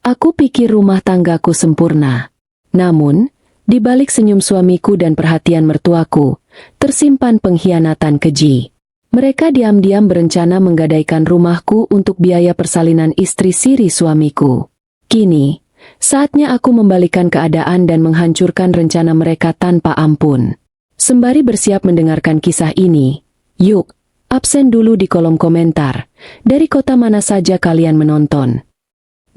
Aku pikir rumah tanggaku sempurna. Namun, di balik senyum suamiku dan perhatian mertuaku, tersimpan pengkhianatan keji. Mereka diam-diam berencana menggadaikan rumahku untuk biaya persalinan istri siri suamiku. Kini, saatnya aku membalikan keadaan dan menghancurkan rencana mereka tanpa ampun. Sembari bersiap mendengarkan kisah ini, yuk, absen dulu di kolom komentar, dari kota mana saja kalian menonton.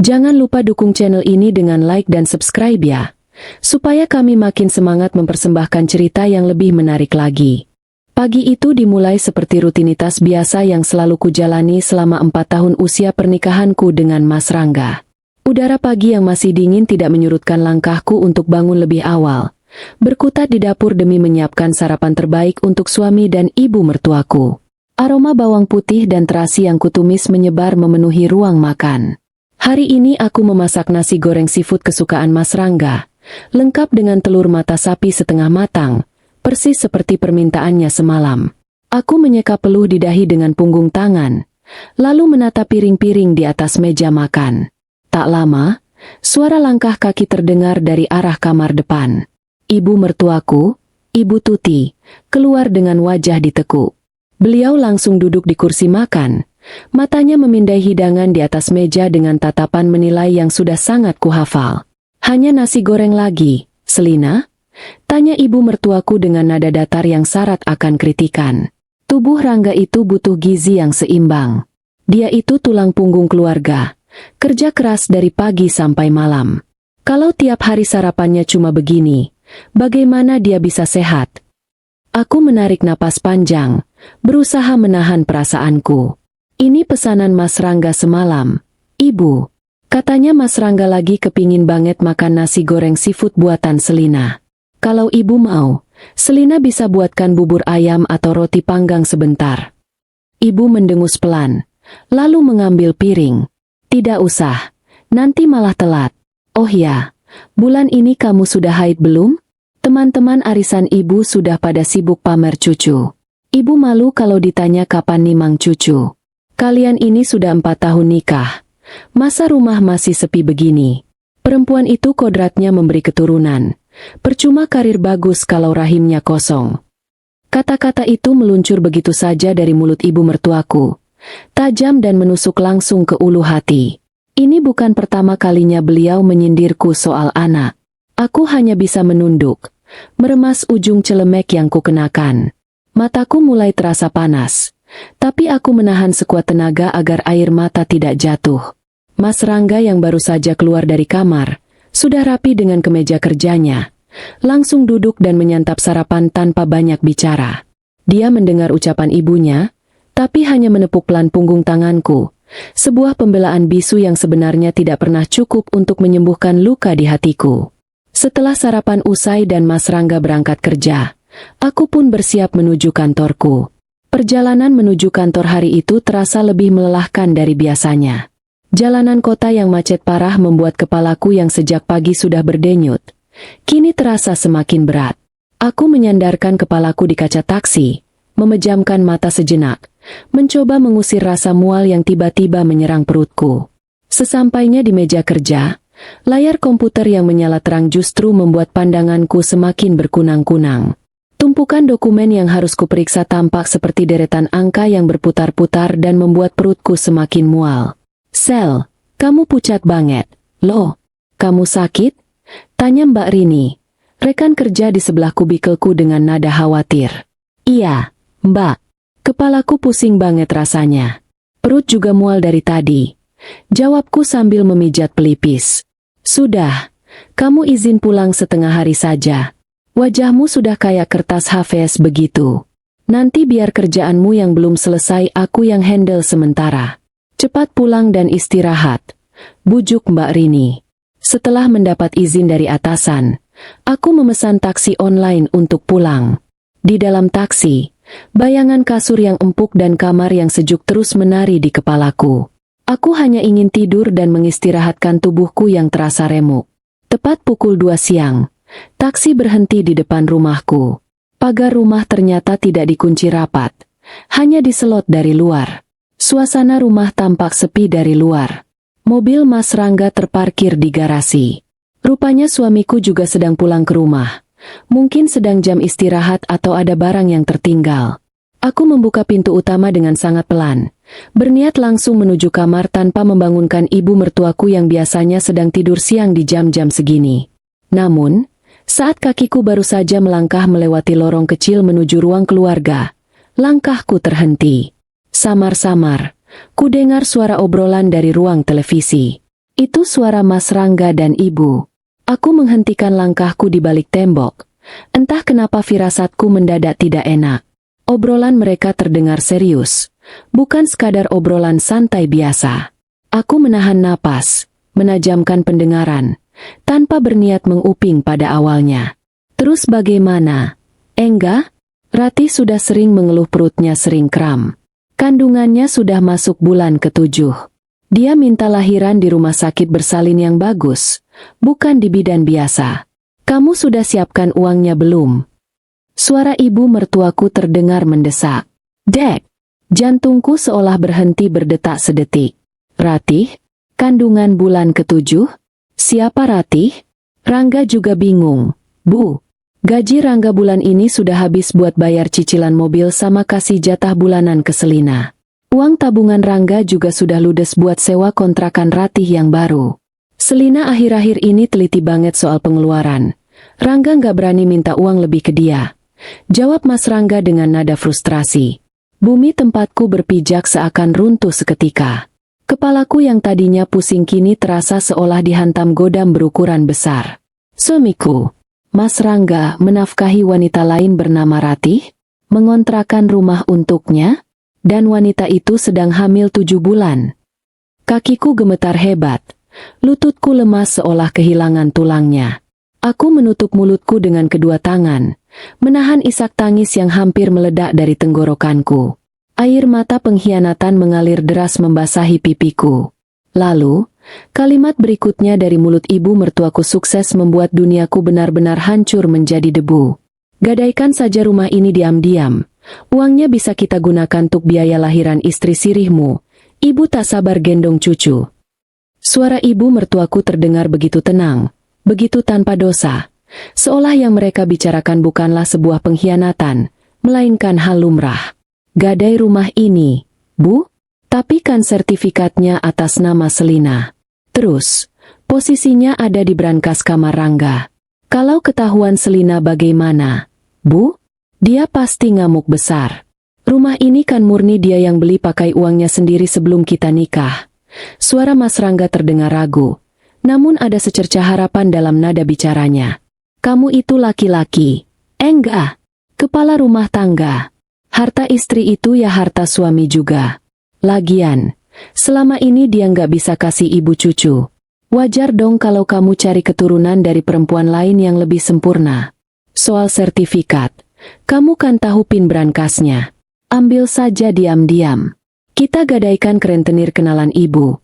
Jangan lupa dukung channel ini dengan like dan subscribe ya, supaya kami makin semangat mempersembahkan cerita yang lebih menarik lagi. Pagi itu dimulai seperti rutinitas biasa yang selalu kujalani selama 4 tahun usia pernikahanku dengan Mas Rangga. Udara pagi yang masih dingin tidak menyurutkan langkahku untuk bangun lebih awal, berkutat di dapur demi menyiapkan sarapan terbaik untuk suami dan ibu mertuaku. Aroma bawang putih dan terasi yang kutumis menyebar memenuhi ruang makan. Hari ini aku memasak nasi goreng seafood kesukaan Mas Rangga, lengkap dengan telur mata sapi setengah matang, persis seperti permintaannya semalam. Aku menyeka peluh di dahi dengan punggung tangan, lalu menata piring-piring di atas meja makan. Tak lama, suara langkah kaki terdengar dari arah kamar depan. Ibu mertuaku, Ibu Tuti, keluar dengan wajah ditekuk. Beliau langsung duduk di kursi makan, matanya memindai hidangan di atas meja dengan tatapan menilai yang sudah sangat kuhafal. Hanya nasi goreng lagi, Selina? Tanya ibu mertuaku dengan nada datar yang syarat akan kritikan. Tubuh Rangga itu butuh gizi yang seimbang. Dia itu tulang punggung keluarga, kerja keras dari pagi sampai malam. Kalau tiap hari sarapannya cuma begini, bagaimana dia bisa sehat? Aku menarik napas panjang, berusaha menahan perasaanku. Ini pesanan Mas Rangga semalam, Ibu. Katanya Mas Rangga lagi kepingin banget makan nasi goreng seafood buatan Selina. Kalau Ibu mau, Selina bisa buatkan bubur ayam atau roti panggang sebentar. Ibu mendengus pelan, lalu mengambil piring. Tidak usah, nanti malah telat. Oh ya, bulan ini kamu sudah haid belum? Teman-teman arisan ibu sudah pada sibuk pamer cucu. Ibu malu kalau ditanya kapan nimang cucu. Kalian ini sudah 4 tahun nikah. Masa rumah masih sepi begini? Perempuan itu kodratnya memberi keturunan. Percuma karir bagus kalau rahimnya kosong. Kata-kata itu meluncur begitu saja dari mulut ibu mertuaku. Tajam dan menusuk langsung ke ulu hati. Ini bukan pertama kalinya beliau menyindirku soal anak. Aku hanya bisa menunduk, meremas ujung celemek yang kukenakan. Mataku mulai terasa panas, tapi aku menahan sekuat tenaga agar air mata tidak jatuh. Mas Rangga yang baru saja keluar dari kamar, sudah rapi dengan kemeja kerjanya, langsung duduk dan menyantap sarapan tanpa banyak bicara. Dia mendengar ucapan ibunya, tapi hanya menepuk pelan punggung tanganku, sebuah pembelaan bisu yang sebenarnya tidak pernah cukup untuk menyembuhkan luka di hatiku. Setelah sarapan usai dan Mas Rangga berangkat kerja, aku pun bersiap menuju kantorku. Perjalanan menuju kantor hari itu terasa lebih melelahkan dari biasanya. Jalanan kota yang macet parah membuat kepalaku yang sejak pagi sudah berdenyut, kini terasa semakin berat. Aku menyandarkan kepalaku di kaca taksi, memejamkan mata sejenak, mencoba mengusir rasa mual yang tiba-tiba menyerang perutku. Sesampainya di meja kerja, layar komputer yang menyala terang justru membuat pandanganku semakin berkunang-kunang. Tumpukan dokumen yang harus kuperiksa tampak seperti deretan angka yang berputar-putar dan membuat perutku semakin mual. Sel, kamu pucat banget. Loh, kamu sakit? Tanya Mbak Rini, rekan kerja di sebelah kubikelku dengan nada khawatir. Iya, Mbak. Kepalaku pusing banget rasanya. Perut juga mual dari tadi. Jawabku sambil memijat pelipis. Sudah, kamu izin pulang setengah hari saja. Wajahmu sudah kayak kertas HVS begitu. Nanti biar kerjaanmu yang belum selesai aku yang handle sementara. Cepat pulang dan istirahat, bujuk Mbak Rini. Setelah mendapat izin dari atasan, aku memesan taksi online untuk pulang. Di dalam taksi, bayangan kasur yang empuk dan kamar yang sejuk terus menari di kepalaku. Aku hanya ingin tidur dan mengistirahatkan tubuhku yang terasa remuk. Tepat pukul 2 siang, taksi berhenti di depan rumahku. Pagar rumah ternyata tidak dikunci rapat, hanya diselot dari luar. Suasana rumah tampak sepi dari luar. Mobil Mas Rangga terparkir di garasi. Rupanya suamiku juga sedang pulang ke rumah. Mungkin sedang jam istirahat atau ada barang yang tertinggal. Aku membuka pintu utama dengan sangat pelan. Berniat langsung menuju kamar tanpa membangunkan ibu mertuaku yang biasanya sedang tidur siang di jam-jam segini. Namun, saat kakiku baru saja melangkah melewati lorong kecil menuju ruang keluarga, langkahku terhenti. Samar-samar, ku dengar suara obrolan dari ruang televisi. Itu suara Mas Rangga dan ibu. Aku menghentikan langkahku di balik tembok. Entah kenapa firasatku mendadak tidak enak. Obrolan mereka terdengar serius, bukan sekadar obrolan santai biasa. Aku menahan napas, menajamkan pendengaran, tanpa berniat menguping pada awalnya. Terus bagaimana? Enggak? Ratih sudah sering mengeluh perutnya sering kram. Kandungannya sudah masuk bulan ke-7. Dia minta lahiran di rumah sakit bersalin yang bagus, bukan di bidan biasa. Kamu sudah siapkan uangnya belum? Suara ibu mertuaku terdengar mendesak. Dek! Jantungku seolah berhenti berdetak sedetik. Ratih? Kandungan bulan ke-7? Siapa Ratih? Rangga juga bingung. Bu, gaji Rangga bulan ini sudah habis buat bayar cicilan mobil sama kasih jatah bulanan ke Selina. Uang tabungan Rangga juga sudah ludes buat sewa kontrakan Ratih yang baru. Selina akhir-akhir ini teliti banget soal pengeluaran. Rangga nggak berani minta uang lebih ke dia. Jawab Mas Rangga dengan nada frustrasi. Bumi tempatku berpijak seakan runtuh seketika. Kepalaku yang tadinya pusing kini terasa seolah dihantam godam berukuran besar. Suamiku, Mas Rangga menafkahi wanita lain bernama Ratih, mengontrakan rumah untuknya, dan wanita itu sedang hamil 7 bulan. Kakiku gemetar hebat, lututku lemas seolah kehilangan tulangnya. Aku menutup mulutku dengan kedua tangan, menahan isak tangis yang hampir meledak dari tenggorokanku. Air mata pengkhianatan mengalir deras membasahi pipiku. Lalu, kalimat berikutnya dari mulut ibu mertuaku sukses membuat duniaku benar-benar hancur menjadi debu. Gadaikan saja rumah ini diam-diam. Uangnya bisa kita gunakan untuk biaya lahiran istri sirihmu. Ibu tak sabar gendong cucu. Suara ibu mertuaku terdengar begitu tenang, begitu tanpa dosa. Seolah yang mereka bicarakan bukanlah sebuah pengkhianatan, melainkan hal lumrah. Gadai rumah ini, Bu? Tapi kan sertifikatnya atas nama Selina. Terus, posisinya ada di brankas kamar Rangga. Kalau ketahuan Selina bagaimana? Bu? Dia pasti ngamuk besar. Rumah ini kan murni dia yang beli pakai uangnya sendiri sebelum kita nikah. Suara Mas Rangga terdengar ragu, namun ada secercah harapan dalam nada bicaranya. Kamu itu laki-laki. Enggak. Kepala rumah tangga. Harta istri itu ya harta suami juga. Lagian, selama ini dia nggak bisa kasih ibu cucu. Wajar dong kalau kamu cari keturunan dari perempuan lain yang lebih sempurna. Soal sertifikat, kamu kan tahu pin brankasnya. Ambil saja diam-diam. Kita gadaikan ke rentenir kenalan ibu,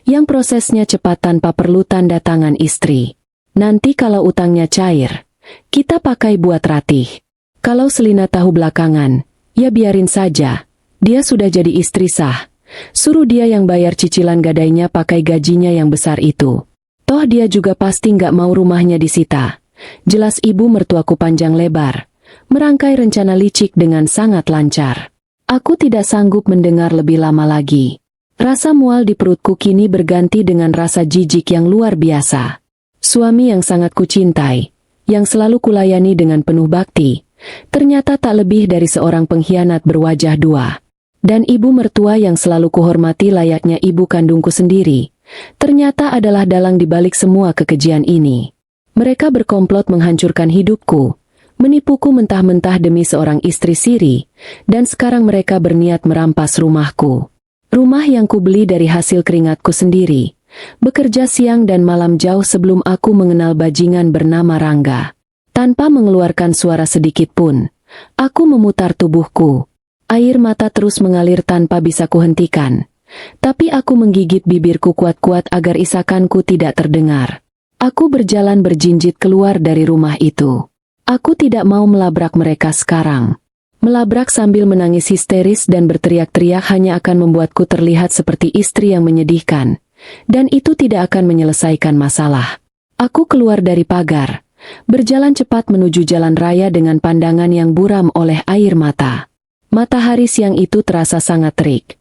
yang prosesnya cepat tanpa perlu tanda tangan istri. Nanti kalau utangnya cair, kita pakai buat Ratih. Kalau Selina tahu belakangan, ya biarin saja. Dia sudah jadi istri sah. Suruh dia yang bayar cicilan gadainya pakai gajinya yang besar itu. Toh dia juga pasti nggak mau rumahnya disita. Jelas ibu mertuaku panjang lebar, merangkai rencana licik dengan sangat lancar. Aku tidak sanggup mendengar lebih lama lagi. Rasa mual di perutku kini berganti dengan rasa jijik yang luar biasa. Suami yang sangat kucintai, yang selalu kulayani dengan penuh bakti, ternyata tak lebih dari seorang pengkhianat berwajah dua. Dan ibu mertua yang selalu kuhormati layaknya ibu kandungku sendiri, ternyata adalah dalang di balik semua kekejian ini. Mereka berkomplot menghancurkan hidupku, menipuku mentah-mentah demi seorang istri siri, dan sekarang mereka berniat merampas rumahku. Rumah yang kubeli dari hasil keringatku sendiri. Bekerja siang dan malam jauh sebelum aku mengenal bajingan bernama Rangga. Tanpa mengeluarkan suara sedikit pun, aku memutar tubuhku. Air mata terus mengalir tanpa bisa kuhentikan. Tapi aku menggigit bibirku kuat-kuat agar isakanku tidak terdengar. Aku berjalan berjinjit keluar dari rumah itu. Aku tidak mau melabrak mereka sekarang. Melabrak sambil menangis histeris dan berteriak-teriak hanya akan membuatku terlihat seperti istri yang menyedihkan, Dan itu tidak akan menyelesaikan masalah. Aku keluar dari pagar, berjalan cepat menuju jalan raya dengan pandangan yang buram oleh air mata. Matahari siang itu terasa sangat terik,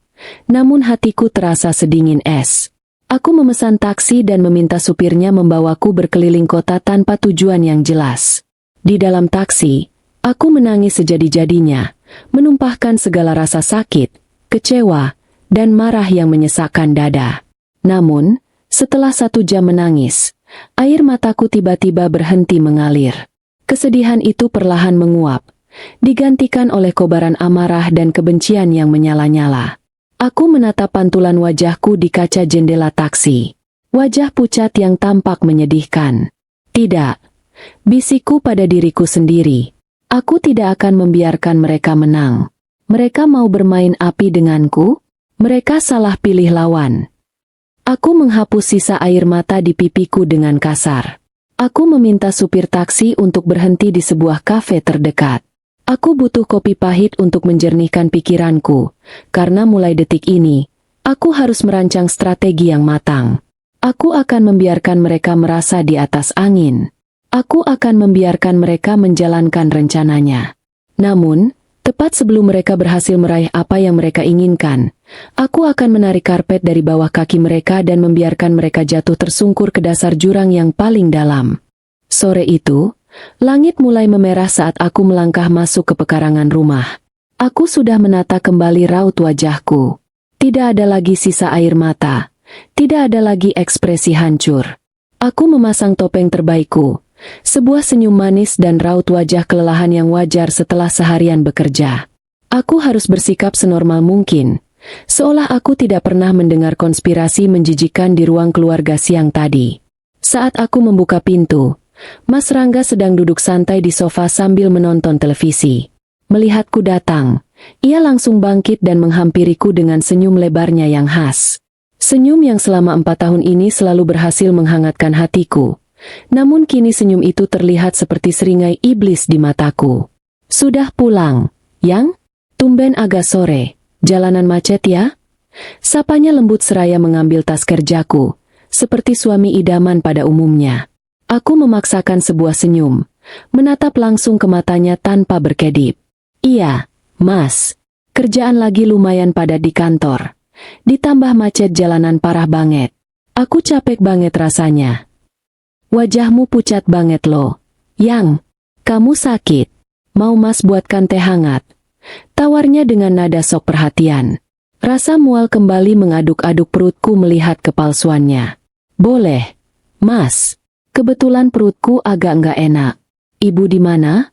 namun hatiku terasa sedingin es. Aku memesan taksi dan meminta supirnya membawaku berkeliling kota tanpa tujuan yang jelas. Di dalam taksi, aku menangis sejadi-jadinya, menumpahkan segala rasa sakit, kecewa, dan marah yang menyesakkan dada. Namun, setelah 1 jam menangis, air mataku tiba-tiba berhenti mengalir. Kesedihan itu perlahan menguap, digantikan oleh kobaran amarah dan kebencian yang menyala-nyala. Aku menatap pantulan wajahku di kaca jendela taksi. Wajah pucat yang tampak menyedihkan. Tidak, bisikku pada diriku sendiri. Aku tidak akan membiarkan mereka menang. Mereka mau bermain api denganku? Mereka salah pilih lawan. Aku menghapus sisa air mata di pipiku dengan kasar. Aku meminta supir taksi untuk berhenti di sebuah kafe terdekat. Aku butuh kopi pahit untuk menjernihkan pikiranku, karena mulai detik ini, aku harus merancang strategi yang matang. Aku akan membiarkan mereka merasa di atas angin. Aku akan membiarkan mereka menjalankan rencananya. Namun, tepat sebelum mereka berhasil meraih apa yang mereka inginkan, aku akan menarik karpet dari bawah kaki mereka dan membiarkan mereka jatuh tersungkur ke dasar jurang yang paling dalam. Sore itu, langit mulai memerah saat aku melangkah masuk ke pekarangan rumah. Aku sudah menata kembali raut wajahku. Tidak ada lagi sisa air mata. Tidak ada lagi ekspresi hancur. Aku memasang topeng terbaikku. Sebuah senyum manis dan raut wajah kelelahan yang wajar setelah seharian bekerja. Aku harus bersikap senormal mungkin, seolah aku tidak pernah mendengar konspirasi menjijikan di ruang keluarga siang tadi. Saat aku membuka pintu, Mas Rangga sedang duduk santai di sofa sambil menonton televisi. Melihatku datang, ia langsung bangkit dan menghampiriku dengan senyum lebarnya yang khas. Senyum yang selama 4 tahun ini selalu berhasil menghangatkan hatiku. Namun kini senyum itu terlihat seperti seringai iblis di mataku. Sudah pulang, Yang? Tumben agak sore, jalanan macet ya? Sapanya lembut seraya mengambil tas kerjaku, seperti suami idaman pada umumnya. Aku memaksakan sebuah senyum, menatap langsung ke matanya tanpa berkedip. Iya, Mas. Kerjaan lagi lumayan padat di kantor. Ditambah macet jalanan parah banget. Aku capek banget rasanya. Wajahmu pucat banget loh. Yang, kamu sakit. Mau Mas buatkan teh hangat? Tawarnya dengan nada sok perhatian. Rasa mual kembali mengaduk-aduk perutku melihat kepalsuannya. Boleh, Mas. Kebetulan perutku agak nggak enak. Ibu di mana?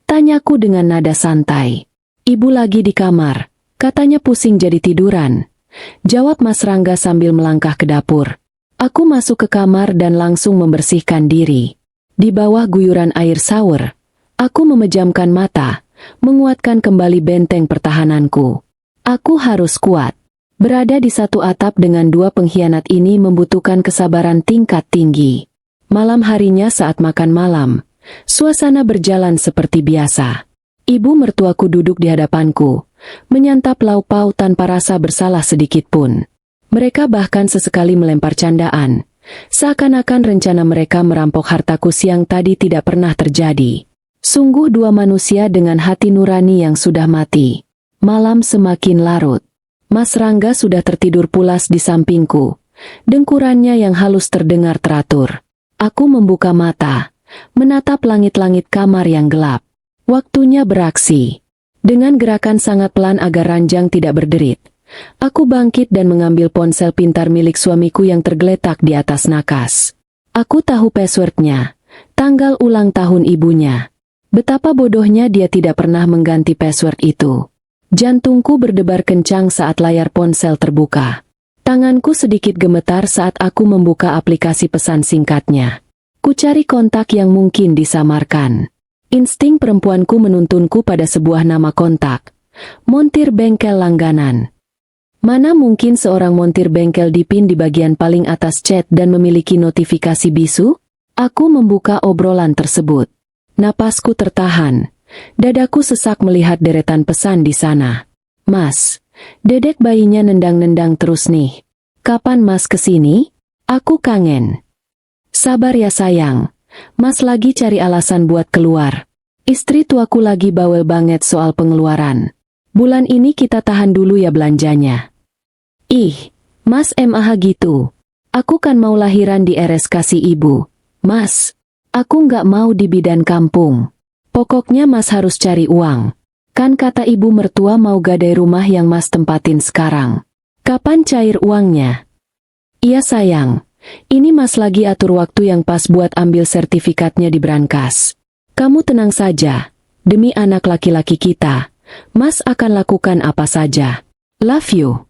Tanyaku dengan nada santai. Ibu lagi di kamar. Katanya pusing jadi tiduran. Jawab Mas Rangga sambil melangkah ke dapur. Aku masuk ke kamar dan langsung membersihkan diri. Di bawah guyuran air shower, aku memejamkan mata, menguatkan kembali benteng pertahananku. Aku harus kuat. Berada di satu atap dengan 2 pengkhianat ini membutuhkan kesabaran tingkat tinggi. Malam harinya saat makan malam, suasana berjalan seperti biasa. Ibu mertuaku duduk di hadapanku, menyantap lauk pauk tanpa rasa bersalah sedikit pun. Mereka bahkan sesekali melempar candaan, seakan-akan rencana mereka merampok hartaku siang tadi tidak pernah terjadi. Sungguh 2 manusia dengan hati nurani yang sudah mati. Malam semakin larut. Mas Rangga sudah tertidur pulas di sampingku. Dengkurannya yang halus terdengar teratur. Aku membuka mata, menatap langit-langit kamar yang gelap. Waktunya beraksi. Dengan gerakan sangat pelan agar ranjang tidak berderit, aku bangkit dan mengambil ponsel pintar milik suamiku yang tergeletak di atas nakas. Aku tahu passwordnya, tanggal ulang tahun ibunya. Betapa bodohnya dia tidak pernah mengganti password itu. Jantungku berdebar kencang saat layar ponsel terbuka. Tanganku sedikit gemetar saat aku membuka aplikasi pesan singkatnya. Kucari kontak yang mungkin disamarkan. Insting perempuanku menuntunku pada sebuah nama kontak. Montir bengkel langganan. Mana mungkin seorang montir bengkel dipin di bagian paling atas chat dan memiliki notifikasi bisu? Aku membuka obrolan tersebut. Napasku tertahan. Dadaku sesak melihat deretan pesan di sana. Mas, dedek bayinya nendang-nendang terus nih. Kapan Mas kesini? Aku kangen. Sabar ya sayang. Mas lagi cari alasan buat keluar. Istri tuaku lagi bawel banget soal pengeluaran. Bulan ini kita tahan dulu ya belanjanya. Ih, Mas MAH gitu. Aku kan mau lahiran di RS kasih ibu. Mas, aku nggak mau di bidan kampung. Pokoknya Mas harus cari uang. Kan kata ibu mertua mau gadai rumah yang Mas tempatin sekarang. Kapan cair uangnya? Iya sayang. Ini Mas lagi atur waktu yang pas buat ambil sertifikatnya di brankas. Kamu tenang saja. Demi anak laki-laki kita, Mas akan lakukan apa saja. Love you.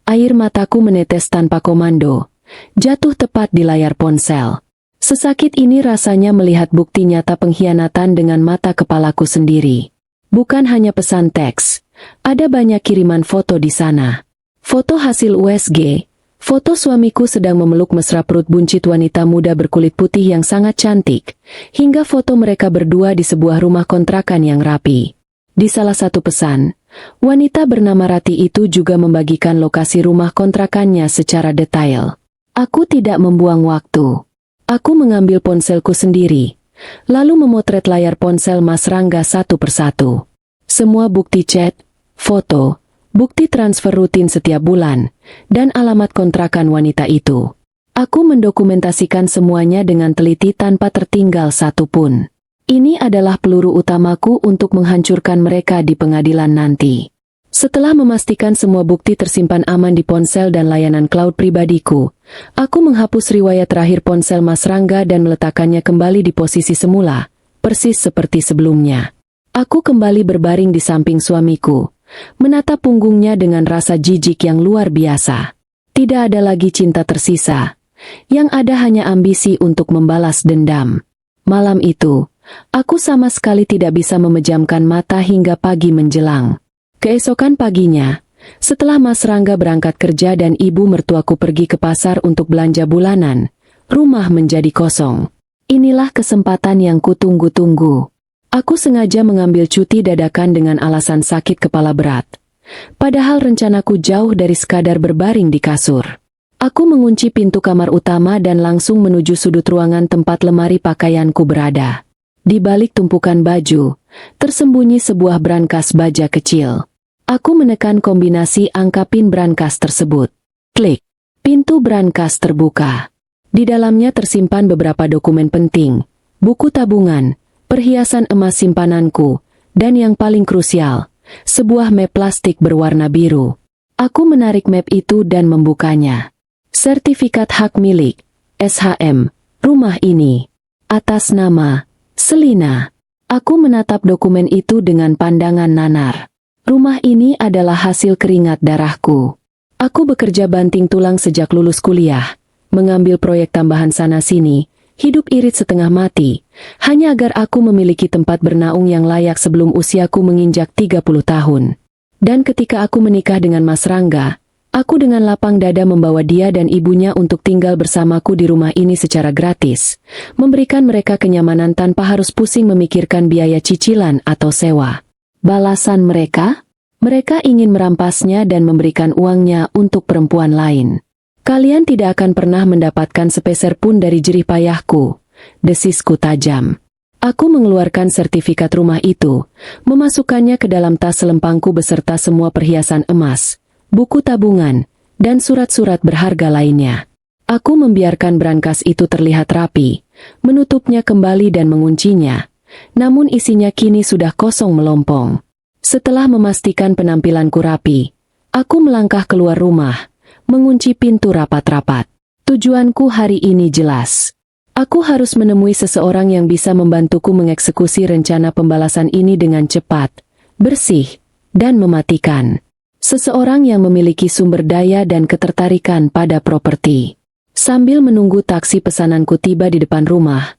Air mataku menetes tanpa komando. Jatuh tepat di layar ponsel. Sesakit ini rasanya melihat bukti nyata pengkhianatan dengan mata kepalaku sendiri. Bukan hanya pesan teks. Ada banyak kiriman foto di sana. Foto hasil USG. Foto suamiku sedang memeluk mesra perut buncit wanita muda berkulit putih yang sangat cantik, hingga foto mereka berdua di sebuah rumah kontrakan yang rapi. Di salah satu pesan, wanita bernama Rati itu juga membagikan lokasi rumah kontrakannya secara detail. Aku tidak membuang waktu. Aku mengambil ponselku sendiri, lalu memotret layar ponsel Mas Rangga satu persatu. Semua bukti chat, foto, bukti transfer rutin setiap bulan, dan alamat kontrakan wanita itu. Aku mendokumentasikan semuanya dengan teliti tanpa tertinggal satupun. Ini adalah peluru utamaku untuk menghancurkan mereka di pengadilan nanti. Setelah memastikan semua bukti tersimpan aman di ponsel dan layanan cloud pribadiku, aku menghapus riwayat terakhir ponsel Mas Rangga dan meletakkannya kembali di posisi semula, persis seperti sebelumnya. Aku kembali berbaring di samping suamiku, menatap punggungnya dengan rasa jijik yang luar biasa. Tidak ada lagi cinta tersisa. Yang ada hanya ambisi untuk membalas dendam. Malam itu, aku sama sekali tidak bisa memejamkan mata hingga pagi menjelang. Keesokan paginya, setelah Mas Rangga berangkat kerja dan ibu mertuaku pergi ke pasar untuk belanja bulanan, rumah menjadi kosong. Inilah kesempatan yang kutunggu-tunggu. Aku sengaja mengambil cuti dadakan dengan alasan sakit kepala berat. Padahal rencanaku jauh dari sekadar berbaring di kasur. Aku mengunci pintu kamar utama dan langsung menuju sudut ruangan tempat lemari pakaianku berada. Di balik tumpukan baju, tersembunyi sebuah brankas baja kecil. Aku menekan kombinasi angka PIN brankas tersebut. Klik. Pintu brankas terbuka. Di dalamnya tersimpan beberapa dokumen penting, buku tabungan, perhiasan emas simpananku, dan yang paling krusial, sebuah map plastik berwarna biru. Aku menarik map itu dan membukanya. Sertifikat hak milik, SHM, rumah ini, atas nama Selina. Aku menatap dokumen itu dengan pandangan nanar. Rumah ini adalah hasil keringat darahku. Aku bekerja banting tulang sejak lulus kuliah, mengambil proyek tambahan sana-sini, hidup irit setengah mati, hanya agar aku memiliki tempat bernaung yang layak sebelum usiaku menginjak 30 tahun. Dan ketika aku menikah dengan Mas Rangga, aku dengan lapang dada membawa dia dan ibunya untuk tinggal bersamaku di rumah ini secara gratis, memberikan mereka kenyamanan tanpa harus pusing memikirkan biaya cicilan atau sewa. Balasan mereka? Mereka ingin merampasnya dan memberikan uangnya untuk perempuan lain. Kalian tidak akan pernah mendapatkan sepeser pun dari jerih payahku, desisku tajam. Aku mengeluarkan sertifikat rumah itu, memasukkannya ke dalam tas selempangku beserta semua perhiasan emas, buku tabungan, dan surat-surat berharga lainnya. Aku membiarkan brankas itu terlihat rapi, menutupnya kembali dan menguncinya. Namun isinya kini sudah kosong melompong. Setelah memastikan penampilanku rapi, aku melangkah keluar rumah, mengunci pintu rapat-rapat. Tujuanku hari ini jelas. Aku harus menemui seseorang yang bisa membantuku mengeksekusi rencana pembalasan ini dengan cepat, bersih, dan mematikan. Seseorang yang memiliki sumber daya dan ketertarikan pada properti. Sambil menunggu taksi pesananku tiba di depan rumah,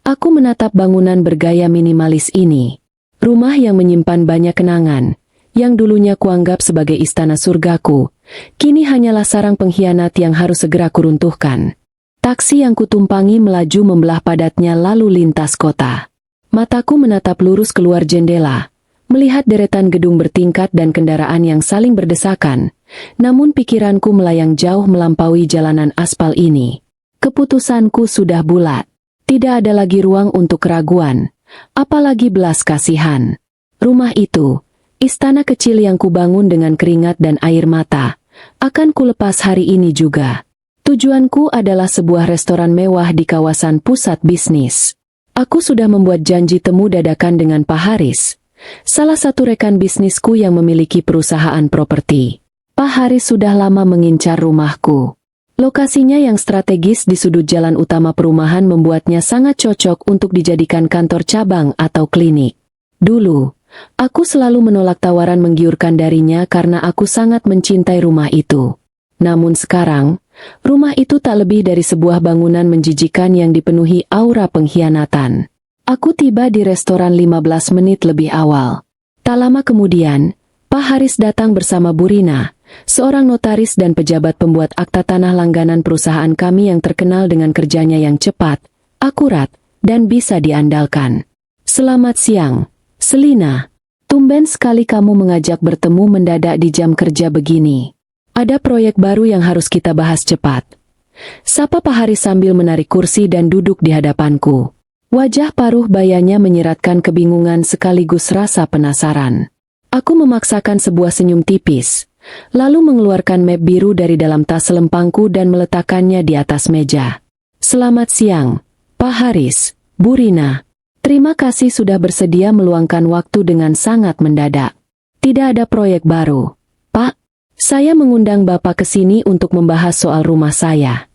aku menatap bangunan bergaya minimalis ini. Rumah yang menyimpan banyak kenangan, yang dulunya kuanggap sebagai istana surgaku, kini hanyalah sarang pengkhianat yang harus segera kuruntuhkan. Taksi yang kutumpangi melaju membelah padatnya lalu lintas kota. Mataku menatap lurus keluar jendela, melihat deretan gedung bertingkat dan kendaraan yang saling berdesakan, namun pikiranku melayang jauh melampaui jalanan aspal ini. Keputusanku sudah bulat. Tidak ada lagi ruang untuk keraguan, apalagi belas kasihan. Rumah itu, istana kecil yang kubangun dengan keringat dan air mata, akan kulepas hari ini juga. Tujuanku adalah sebuah restoran mewah di kawasan pusat bisnis. Aku sudah membuat janji temu dadakan dengan Pak Haris, salah satu rekan bisnisku yang memiliki perusahaan properti. Pak Haris sudah lama mengincar rumahku. Lokasinya yang strategis di sudut jalan utama perumahan membuatnya sangat cocok untuk dijadikan kantor cabang atau klinik. Dulu, aku selalu menolak tawaran menggiurkan darinya karena aku sangat mencintai rumah itu. Namun sekarang, rumah itu tak lebih dari sebuah bangunan menjijikan yang dipenuhi aura pengkhianatan. Aku tiba di restoran 15 menit lebih awal. Tak lama kemudian, Pak Haris datang bersama Bu Rina, seorang notaris dan pejabat pembuat akta tanah langganan perusahaan kami yang terkenal dengan kerjanya yang cepat, akurat, dan bisa diandalkan. Selamat siang, Selina. Tumben sekali kamu mengajak bertemu mendadak di jam kerja begini. Ada proyek baru yang harus kita bahas cepat. Sapa Pak Haris sambil menarik kursi dan duduk di hadapanku. Wajah paruh bayanya menyeratkan kebingungan sekaligus rasa penasaran. Aku memaksakan sebuah senyum tipis, lalu mengeluarkan map biru dari dalam tas selempangku dan meletakkannya di atas meja. Selamat siang, Pak Haris, Bu Rina. Terima kasih sudah bersedia meluangkan waktu dengan sangat mendadak. Tidak ada proyek baru, Pak. Saya mengundang Bapak ke sini untuk membahas soal rumah saya.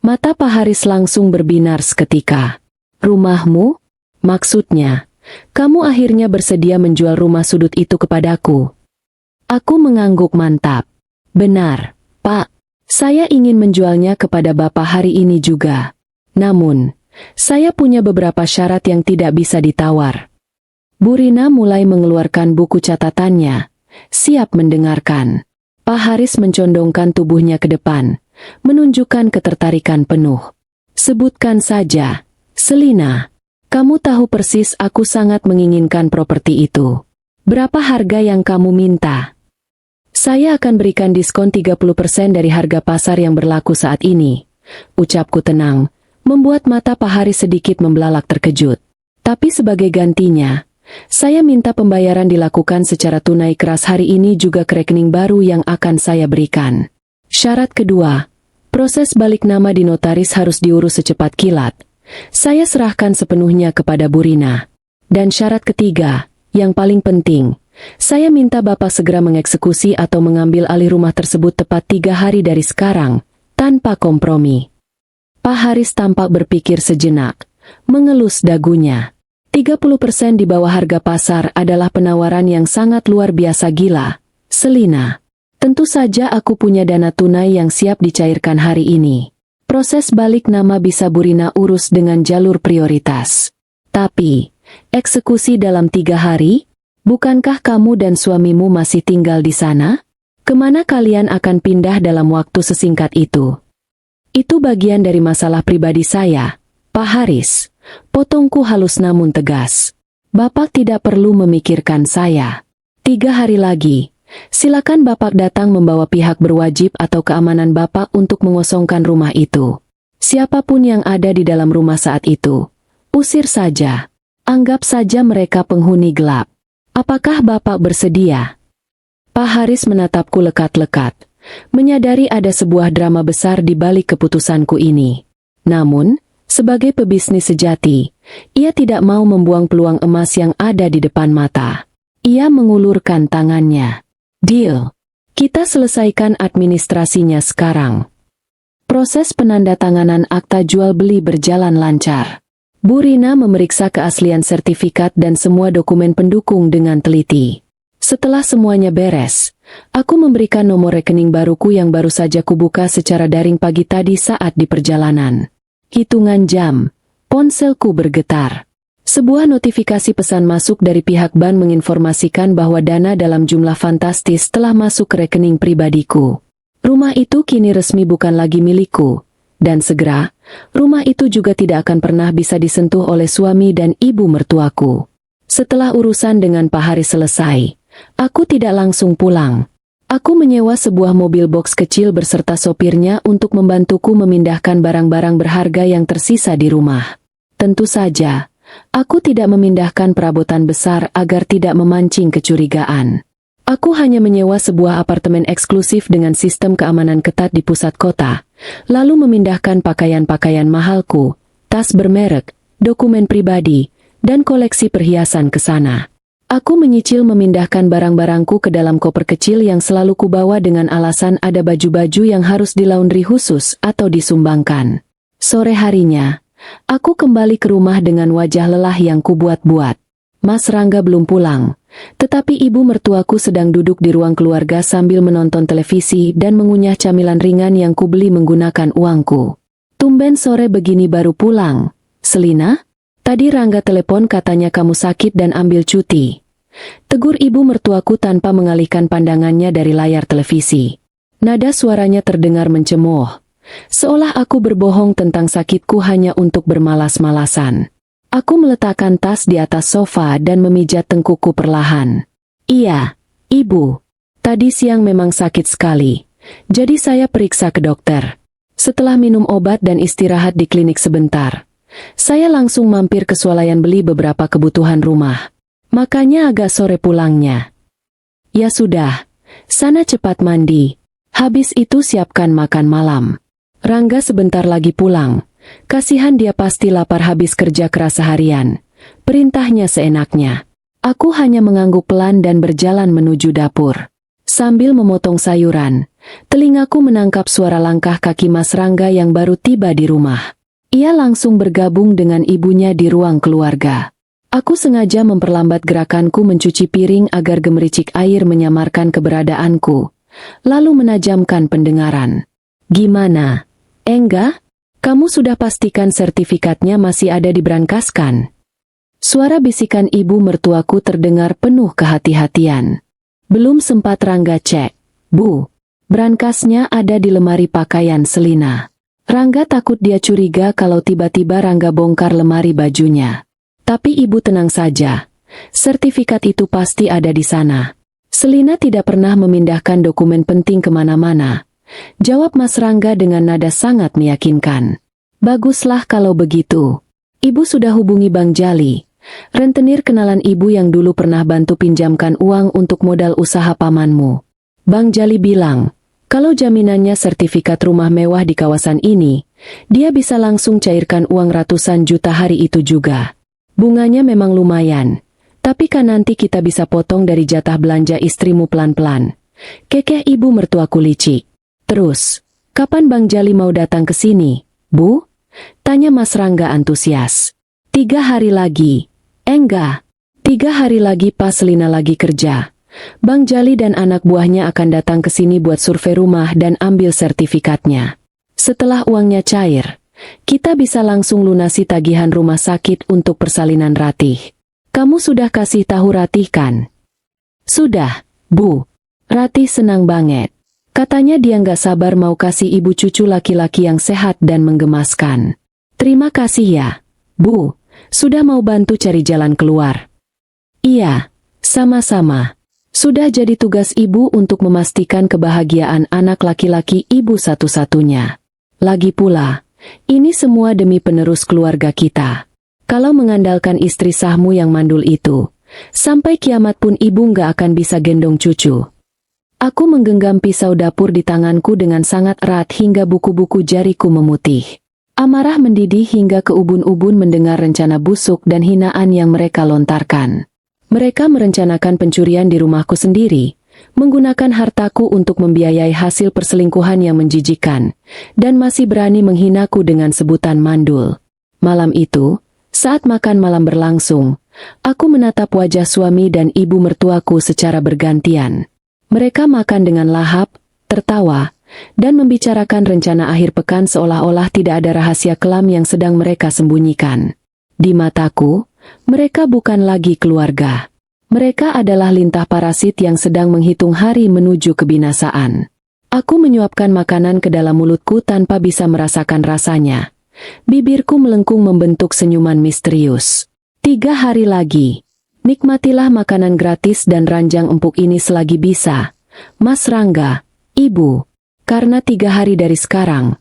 Mata Pak Haris langsung berbinar seketika. Rumahmu? Maksudnya, kamu akhirnya bersedia menjual rumah sudut itu kepadaku. Aku mengangguk mantap. Benar, Pak. Saya ingin menjualnya kepada Bapak hari ini juga. Namun, saya punya beberapa syarat yang tidak bisa ditawar. Bu Rina mulai mengeluarkan buku catatannya, siap mendengarkan. Pak Haris mencondongkan tubuhnya ke depan, menunjukkan ketertarikan penuh. Sebutkan saja, Selina. Kamu tahu persis aku sangat menginginkan properti itu. Berapa harga yang kamu minta? Saya akan berikan diskon 30% dari harga pasar yang berlaku saat ini. Ucapku tenang, membuat mata Pak Haris sedikit membelalak terkejut. Tapi sebagai gantinya, saya minta pembayaran dilakukan secara tunai keras hari ini juga ke rekening baru yang akan saya berikan. Syarat kedua, proses balik nama di notaris harus diurus secepat kilat. Saya serahkan sepenuhnya kepada Bu Rina. Dan syarat ketiga, yang paling penting, saya minta Bapak segera mengeksekusi atau mengambil alih rumah tersebut tepat 3 hari dari sekarang, tanpa kompromi. Pak Haris tampak berpikir sejenak, mengelus dagunya. 30% di bawah harga pasar adalah penawaran yang sangat luar biasa gila, Selina. Tentu saja aku punya dana tunai yang siap dicairkan hari ini. Proses balik nama bisa Bu Rina urus dengan jalur prioritas. Tapi, eksekusi dalam 3 hari? Bukankah kamu dan suamimu masih tinggal di sana? Kemana kalian akan pindah dalam waktu sesingkat itu? Itu bagian dari masalah pribadi saya, Pak Haris. Potongku halus namun tegas. Bapak tidak perlu memikirkan saya. 3 hari lagi, silakan Bapak datang membawa pihak berwajib atau keamanan Bapak untuk mengosongkan rumah itu. Siapapun yang ada di dalam rumah saat itu, usir saja. Anggap saja mereka penghuni gelap. Apakah Bapak bersedia? Pak Haris menatapku lekat-lekat, menyadari ada sebuah drama besar di balik keputusanku ini. Namun, sebagai pebisnis sejati, ia tidak mau membuang peluang emas yang ada di depan mata. Ia mengulurkan tangannya. Deal. Kita selesaikan administrasinya sekarang. Proses penandatanganan akta jual beli berjalan lancar. Bu Rina memeriksa keaslian sertifikat dan semua dokumen pendukung dengan teliti. Setelah semuanya beres, aku memberikan nomor rekening baruku yang baru saja kubuka secara daring pagi tadi saat di perjalanan. Hitungan jam, ponselku bergetar. Sebuah notifikasi pesan masuk dari pihak bank menginformasikan bahwa dana dalam jumlah fantastis telah masuk ke rekening pribadiku. Rumah itu kini resmi bukan lagi milikku, dan segera, rumah itu juga tidak akan pernah bisa disentuh oleh suami dan ibu mertuaku. Setelah urusan dengan Pak Haris selesai, aku tidak langsung pulang. Aku menyewa sebuah mobil box kecil beserta sopirnya untuk membantuku memindahkan barang-barang berharga yang tersisa di rumah. Tentu saja, aku tidak memindahkan perabotan besar agar tidak memancing kecurigaan. Aku hanya menyewa sebuah apartemen eksklusif dengan sistem keamanan ketat di pusat kota, lalu memindahkan pakaian-pakaian mahalku, tas bermerek, dokumen pribadi, dan koleksi perhiasan ke sana. Aku menyicil memindahkan barang-barangku ke dalam koper kecil yang selalu kubawa dengan alasan ada baju-baju yang harus dilaundry khusus atau disumbangkan. Sore harinya, aku kembali ke rumah dengan wajah lelah yang kubuat-buat. Mas Rangga belum pulang, tetapi ibu mertuaku sedang duduk di ruang keluarga sambil menonton televisi dan mengunyah camilan ringan yang kubeli menggunakan uangku. Tumben sore begini baru pulang. Selina? Tadi Rangga telepon katanya kamu sakit dan ambil cuti. Tegur ibu mertuaku tanpa mengalihkan pandangannya dari layar televisi. Nada suaranya terdengar mencemooh, seolah aku berbohong tentang sakitku hanya untuk bermalas-malasan. Aku meletakkan tas di atas sofa dan memijat tengkukku perlahan. Iya, ibu. Tadi siang memang sakit sekali, jadi saya periksa ke dokter. Setelah minum obat dan istirahat di klinik sebentar, saya langsung mampir ke swalayan beli beberapa kebutuhan rumah. Makanya agak sore pulangnya. Ya sudah, sana cepat mandi. Habis itu siapkan makan malam. Rangga sebentar lagi pulang. Kasihan dia pasti lapar habis kerja keras seharian. Perintahnya seenaknya. Aku hanya mengangguk pelan dan berjalan menuju dapur. Sambil memotong sayuran, telingaku menangkap suara langkah kaki Mas Rangga yang baru tiba di rumah. Ia langsung bergabung dengan ibunya di ruang keluarga. Aku sengaja memperlambat gerakanku mencuci piring agar gemericik air menyamarkan keberadaanku, lalu menajamkan pendengaran. Gimana? Engga? Kamu sudah pastikan sertifikatnya masih ada di berangkaskan? Suara bisikan ibu mertuaku terdengar penuh kehati-hatian. Belum sempat Rangga cek. Bu, berangkasnya ada di lemari pakaian Selina. Rangga takut dia curiga kalau tiba-tiba Rangga bongkar lemari bajunya. Tapi ibu tenang saja, sertifikat itu pasti ada di sana. Selina tidak pernah memindahkan dokumen penting kemana-mana, jawab Mas Rangga dengan nada sangat meyakinkan. Baguslah kalau begitu. Ibu sudah hubungi Bang Jali, rentenir kenalan ibu yang dulu pernah bantu pinjamkan uang untuk modal usaha pamanmu. Bang Jali bilang, kalau jaminannya sertifikat rumah mewah di kawasan ini, dia bisa langsung cairkan uang ratusan juta hari itu juga. Bunganya memang lumayan, tapi kan nanti kita bisa potong dari jatah belanja istrimu pelan-pelan. Kekeh ibu mertuaku licik. Terus, kapan Bang Jali mau datang ke sini, Bu? Tanya Mas Rangga antusias. 3 hari lagi. Enggak. 3 hari lagi pas Selina lagi kerja. Bang Jali dan anak buahnya akan datang ke sini buat survei rumah dan ambil sertifikatnya. Setelah uangnya cair, kita bisa langsung lunasi tagihan rumah sakit untuk persalinan Ratih. Kamu sudah kasih tahu Ratih kan? Sudah, Bu. Ratih senang banget. Katanya dia nggak sabar mau kasih ibu cucu laki-laki yang sehat dan menggemaskan. Terima kasih ya, Bu. Sudah mau bantu cari jalan keluar. Iya, sama-sama. Sudah jadi tugas ibu untuk memastikan kebahagiaan anak laki-laki ibu satu-satunya. Lagi pula, ini semua demi penerus keluarga kita. Kalau mengandalkan istri sahmu yang mandul itu, sampai kiamat pun ibu nggak akan bisa gendong cucu. Aku menggenggam pisau dapur di tanganku dengan sangat erat hingga buku-buku jariku memutih. Amarah mendidih hingga ke ubun-ubun mendengar rencana busuk dan hinaan yang mereka lontarkan. Mereka merencanakan pencurian di rumahku sendiri, menggunakan hartaku untuk membiayai hasil perselingkuhan yang menjijikan, dan masih berani menghinaku dengan sebutan mandul. Malam itu, saat makan malam berlangsung, aku menatap wajah suami dan ibu mertuaku secara bergantian. Mereka makan dengan lahap, tertawa, dan membicarakan rencana akhir pekan seolah-olah tidak ada rahasia kelam yang sedang mereka sembunyikan. Di mataku, mereka bukan lagi keluarga. Mereka adalah lintah parasit yang sedang menghitung hari menuju kebinasaan. Aku menyuapkan makanan ke dalam mulutku tanpa bisa merasakan rasanya. Bibirku melengkung membentuk senyuman misterius. 3 hari lagi. Nikmatilah makanan gratis dan ranjang empuk ini selagi bisa. Mas Rangga, Ibu, karena 3 hari dari sekarang,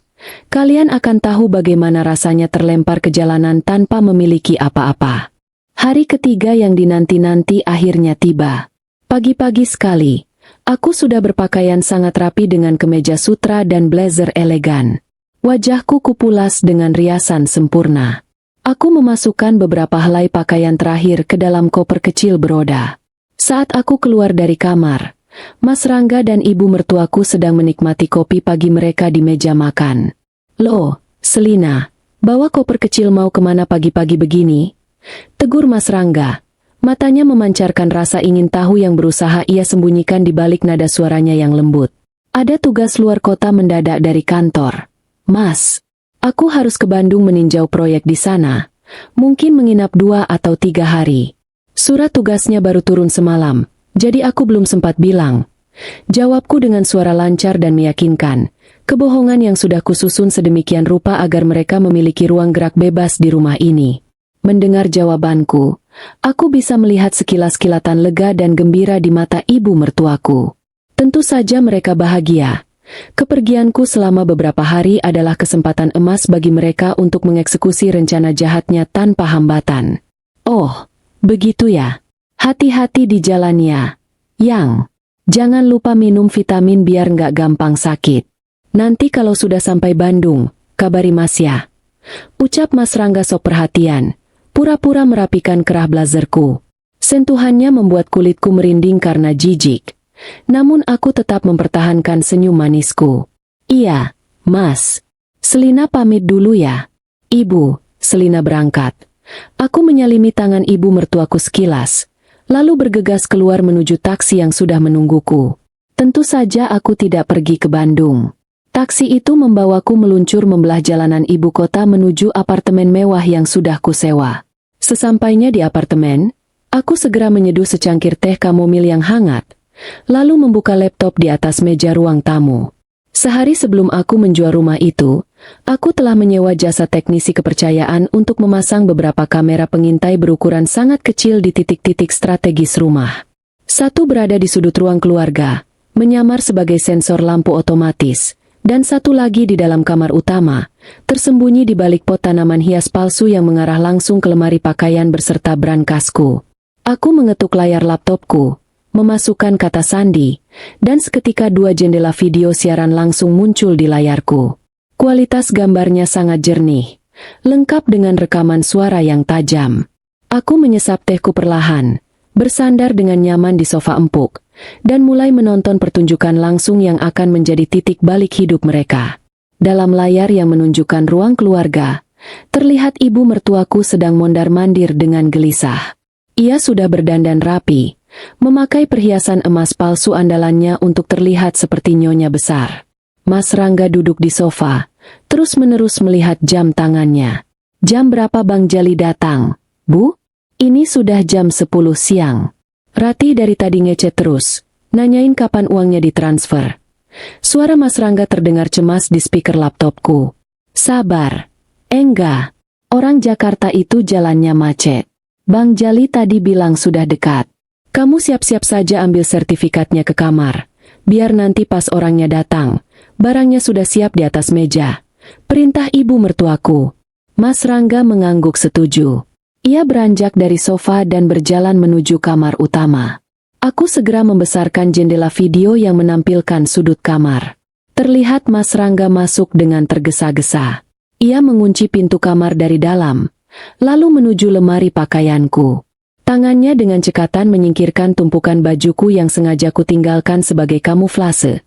kalian akan tahu bagaimana rasanya terlempar ke jalanan tanpa memiliki apa-apa. Hari ketiga yang dinanti-nanti akhirnya tiba. Pagi-pagi sekali, aku sudah berpakaian sangat rapi dengan kemeja sutra dan blazer elegan. Wajahku kupulas dengan riasan sempurna. Aku memasukkan beberapa helai pakaian terakhir ke dalam koper kecil beroda. Saat aku keluar dari kamar, Mas Rangga dan ibu mertuaku sedang menikmati kopi pagi mereka di meja makan. "Loh, Selina, bawa koper kecil mau kemana pagi-pagi begini?" tegur Mas Rangga. Matanya memancarkan rasa ingin tahu yang berusaha ia sembunyikan di balik nada suaranya yang lembut. "Ada tugas luar kota mendadak dari kantor. Mas, aku harus ke Bandung meninjau proyek di sana. Mungkin menginap 2 atau 3 hari. Surat tugasnya baru turun semalam, jadi aku belum sempat bilang." Jawabku dengan suara lancar dan meyakinkan. Kebohongan yang sudah kususun sedemikian rupa agar mereka memiliki ruang gerak bebas di rumah ini. Mendengar jawabanku, aku bisa melihat sekilas kilatan lega dan gembira di mata ibu mertuaku. Tentu saja mereka bahagia. Kepergianku selama beberapa hari adalah kesempatan emas bagi mereka untuk mengeksekusi rencana jahatnya tanpa hambatan. "Oh, begitu ya. Hati-hati di jalan ya. Yang, jangan lupa minum vitamin biar nggak gampang sakit. Nanti kalau sudah sampai Bandung, kabari Mas ya." Ucap Mas Rangga sok perhatian, pura-pura merapikan kerah blazerku. Sentuhannya membuat kulitku merinding karena jijik. Namun aku tetap mempertahankan senyum manisku. "Iya, Mas. Selina pamit dulu ya." "Ibu." Selina berangkat. Aku menyalimi tangan ibu mertuaku sekilas, lalu bergegas keluar menuju taksi yang sudah menungguku. Tentu saja aku tidak pergi ke Bandung. Taksi itu membawaku meluncur membelah jalanan ibu kota menuju apartemen mewah yang sudah kusewa. Sesampainya di apartemen, aku segera menyeduh secangkir teh kamomil yang hangat, lalu membuka laptop di atas meja ruang tamu. Sehari sebelum aku menjual rumah itu, aku telah menyewa jasa teknisi kepercayaan untuk memasang beberapa kamera pengintai berukuran sangat kecil di titik-titik strategis rumah. Satu berada di sudut ruang keluarga, menyamar sebagai sensor lampu otomatis, dan satu lagi di dalam kamar utama, tersembunyi di balik pot tanaman hias palsu yang mengarah langsung ke lemari pakaian berserta brankasku. Aku mengetuk layar laptopku, memasukkan kata sandi, dan seketika 2 jendela video siaran langsung muncul di layarku. Kualitas gambarnya sangat jernih, lengkap dengan rekaman suara yang tajam. Aku menyesap tehku perlahan, bersandar dengan nyaman di sofa empuk, dan mulai menonton pertunjukan langsung yang akan menjadi titik balik hidup mereka. Dalam layar yang menunjukkan ruang keluarga, terlihat ibu mertuaku sedang mondar-mandir dengan gelisah. Ia sudah berdandan rapi, memakai perhiasan emas palsu andalannya untuk terlihat seperti nyonya besar. Mas Rangga duduk di sofa, terus-menerus melihat jam tangannya. "Jam berapa Bang Jali datang, Bu?" "Ini sudah jam 10 siang. Rati dari tadi ngechat terus, nanyain kapan uangnya ditransfer." Suara Mas Rangga terdengar cemas di speaker laptopku. "Sabar. Enggak. Orang Jakarta itu jalannya macet. Bang Jali tadi bilang sudah dekat. Kamu siap-siap saja ambil sertifikatnya ke kamar. Biar nanti pas orangnya datang, barangnya sudah siap di atas meja. Perintah ibu mertuaku." Mas Rangga mengangguk setuju. Ia beranjak dari sofa dan berjalan menuju kamar utama. Aku segera membesarkan jendela video yang menampilkan sudut kamar. Terlihat Mas Rangga masuk dengan tergesa-gesa. Ia mengunci pintu kamar dari dalam, lalu menuju lemari pakaianku. Tangannya dengan cekatan menyingkirkan tumpukan bajuku yang sengaja kutinggalkan sebagai kamuflase,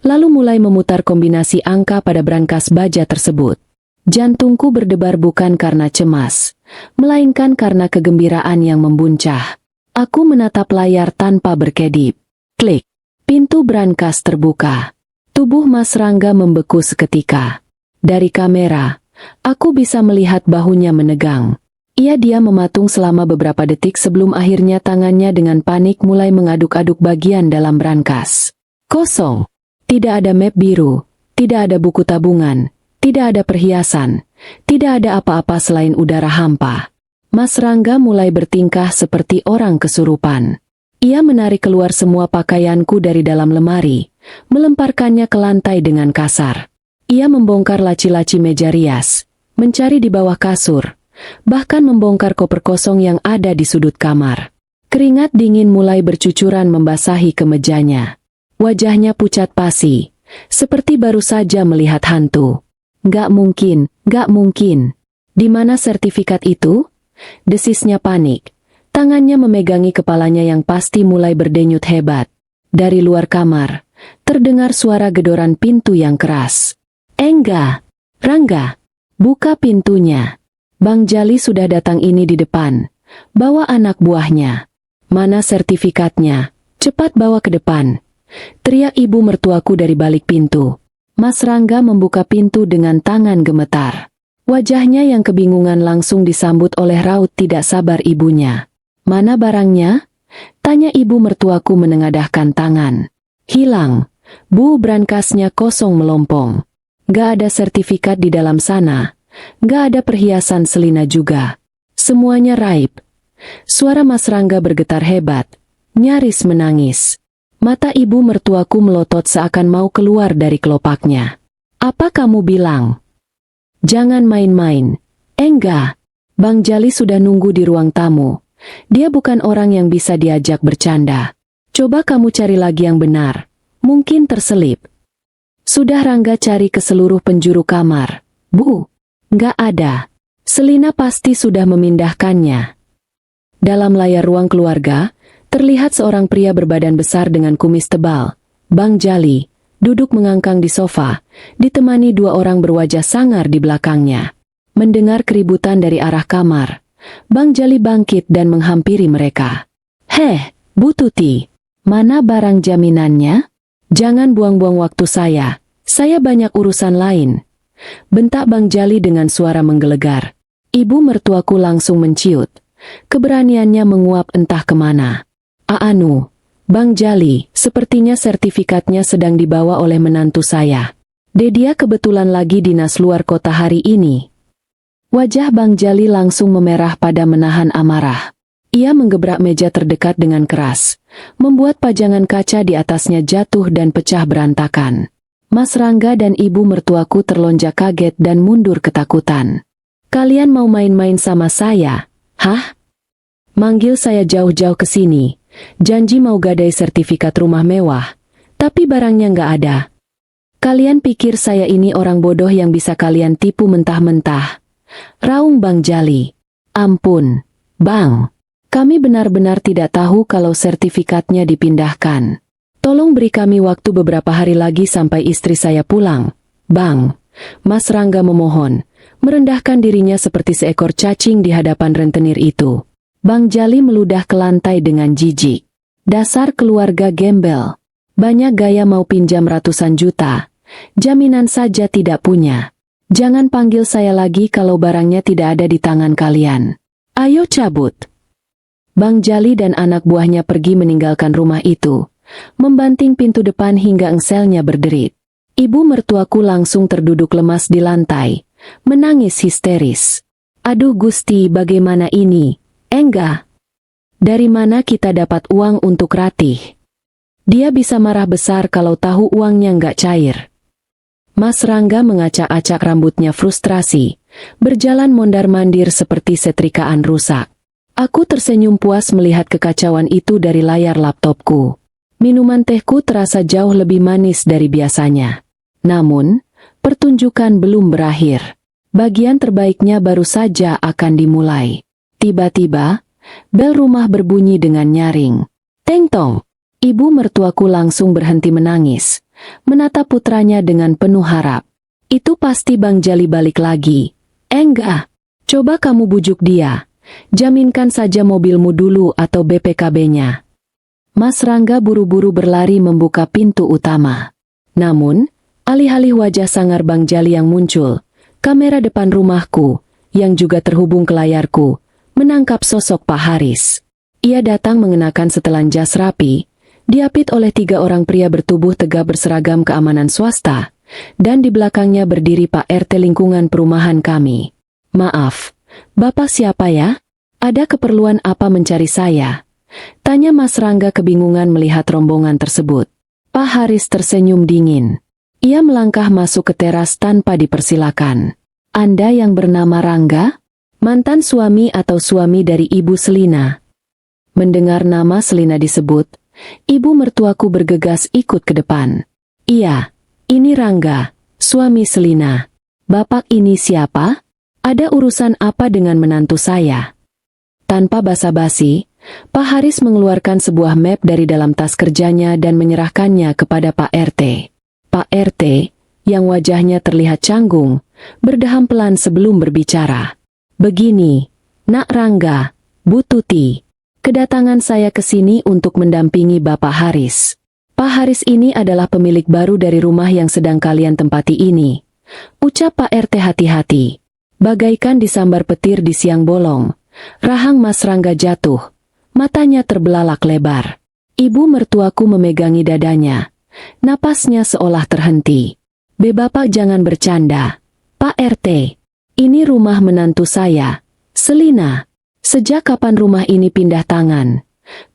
lalu mulai memutar kombinasi angka pada brankas baja tersebut. Jantungku berdebar bukan karena cemas, melainkan karena kegembiraan yang membuncah. Aku menatap layar tanpa berkedip. Klik. Pintu brankas terbuka. Tubuh Mas Rangga membeku seketika. Dari kamera, aku bisa melihat bahunya menegang. Ia diam mematung selama beberapa detik sebelum akhirnya tangannya dengan panik mulai mengaduk-aduk bagian dalam brankas. Kosong. Tidak ada map biru, tidak ada buku tabungan, tidak ada perhiasan, tidak ada apa-apa selain udara hampa. Mas Rangga mulai bertingkah seperti orang kesurupan. Ia menarik keluar semua pakaianku dari dalam lemari, melemparkannya ke lantai dengan kasar. Ia membongkar laci-laci meja rias, mencari di bawah kasur, bahkan membongkar koper kosong yang ada di sudut kamar. Keringat dingin mulai bercucuran membasahi kemejanya. Wajahnya pucat pasi, seperti baru saja melihat hantu. Gak mungkin, gak mungkin. Di mana sertifikat itu? Desisnya panik. Tangannya memegangi kepalanya yang pasti mulai berdenyut hebat. Dari luar kamar, terdengar suara gedoran pintu yang keras. Engga, Rangga, buka pintunya. Bang Jali sudah datang ini di depan. Bawa anak buahnya. Mana sertifikatnya? Cepat bawa ke depan. Teriak ibu mertuaku dari balik pintu. Mas Rangga membuka pintu dengan tangan gemetar. Wajahnya yang kebingungan langsung disambut oleh raut tidak sabar ibunya. Mana barangnya? Tanya ibu mertuaku menengadahkan tangan. Hilang. Bu, brankasnya kosong melompong. Gak ada sertifikat di dalam sana. Gak ada perhiasan Selina juga. Semuanya raib. Suara Mas Rangga bergetar hebat. Nyaris menangis. Mata ibu mertuaku melotot seakan mau keluar dari kelopaknya. Apa kamu bilang? Jangan main-main. Enggak. Bang Jali sudah nunggu di ruang tamu. Dia bukan orang yang bisa diajak bercanda. Coba kamu cari lagi yang benar. Mungkin terselip. Sudah Rangga cari ke seluruh penjuru kamar. Bu, nggak ada. Selina pasti sudah memindahkannya. Dalam layar ruang keluarga, terlihat seorang pria berbadan besar dengan kumis tebal. Bang Jali, duduk mengangkang di sofa, ditemani dua orang berwajah sangar di belakangnya. Mendengar keributan dari arah kamar, Bang Jali bangkit dan menghampiri mereka. Heh, Bu Tuti, mana barang jaminannya? Jangan buang-buang waktu saya banyak urusan lain. Bentak Bang Jali dengan suara menggelegar. Ibu mertuaku langsung menciut. Keberaniannya menguap entah kemana. Anu, Bang Jali, sepertinya sertifikatnya sedang dibawa oleh menantu saya. Dia kebetulan lagi dinas luar kota hari ini. Wajah Bang Jali langsung memerah pada menahan amarah. Ia menggebrak meja terdekat dengan keras, membuat pajangan kaca di atasnya jatuh dan pecah berantakan. Mas Rangga dan ibu mertuaku terlonjak kaget dan mundur ketakutan. Kalian mau main-main sama saya? Hah? Manggil saya jauh-jauh ke sini, janji mau gadai sertifikat rumah mewah, tapi barangnya nggak ada. Kalian pikir saya ini orang bodoh yang bisa kalian tipu mentah-mentah? Raung Bang Jali. Ampun, Bang. Kami benar-benar tidak tahu kalau sertifikatnya dipindahkan. Tolong beri kami waktu beberapa hari lagi sampai istri saya pulang. Bang, Mas Rangga memohon, merendahkan dirinya seperti seekor cacing di hadapan rentenir itu. Bang Jali meludah ke lantai dengan jijik. Dasar keluarga gembel. Banyak gaya mau pinjam ratusan juta. Jaminan saja tidak punya. Jangan panggil saya lagi kalau barangnya tidak ada di tangan kalian. Ayo cabut. Bang Jali dan anak buahnya pergi meninggalkan rumah itu, membanting pintu depan hingga engselnya berderit. Ibu mertuaku langsung terduduk lemas di lantai, menangis histeris. Aduh Gusti, bagaimana ini? Enggak. Dari mana kita dapat uang untuk Ratih? Dia bisa marah besar kalau tahu uangnya nggak cair. Mas Rangga mengacak-acak rambutnya frustrasi, berjalan mondar-mandir seperti setrikaan rusak. Aku tersenyum puas melihat kekacauan itu dari layar laptopku. Minuman tehku terasa jauh lebih manis dari biasanya. Namun, pertunjukan belum berakhir. Bagian terbaiknya baru saja akan dimulai. Tiba-tiba, bel rumah berbunyi dengan nyaring. Teng tong. Ibu mertuaku langsung berhenti menangis, menatap putranya dengan penuh harap. Itu pasti Bang Jali balik lagi. Enggak. Coba kamu bujuk dia. Jaminkan saja mobilmu dulu atau BPKB-nya. Mas Rangga buru-buru berlari membuka pintu utama. Namun, alih-alih wajah sangar Bang Jali yang muncul, kamera depan rumahku, yang juga terhubung ke layarku, menangkap sosok Pak Haris. Ia datang mengenakan setelan jas rapi, diapit oleh 3 orang pria bertubuh tegap berseragam keamanan swasta, dan di belakangnya berdiri Pak RT lingkungan perumahan kami. Maaf. Bapak siapa ya? Ada keperluan apa mencari saya? Tanya Mas Rangga kebingungan melihat rombongan tersebut. Pak Haris tersenyum dingin. Ia melangkah masuk ke teras tanpa dipersilakan. Anda yang bernama Rangga? Mantan suami atau suami dari Ibu Selina? Mendengar nama Selina disebut, ibu mertuaku bergegas ikut ke depan. Iya, ini Rangga, suami Selina. Bapak ini siapa? Ada urusan apa dengan menantu saya? Tanpa basa-basi, Pak Haris mengeluarkan sebuah map dari dalam tas kerjanya dan menyerahkannya kepada Pak RT. Pak RT, yang wajahnya terlihat canggung, berdeham pelan sebelum berbicara. Begini, Nak Rangga, Bu Tuti, kedatangan saya ke sini untuk mendampingi Bapak Haris. Pak Haris ini adalah pemilik baru dari rumah yang sedang kalian tempati ini. Ucap Pak RT hati-hati. Bagaikan disambar petir di siang bolong, rahang Mas Rangga jatuh. Matanya terbelalak lebar. Ibu mertuaku memegangi dadanya. Napasnya seolah terhenti. Bapak jangan bercanda. Pak RT, ini rumah menantu saya, Selina. Sejak kapan rumah ini pindah tangan?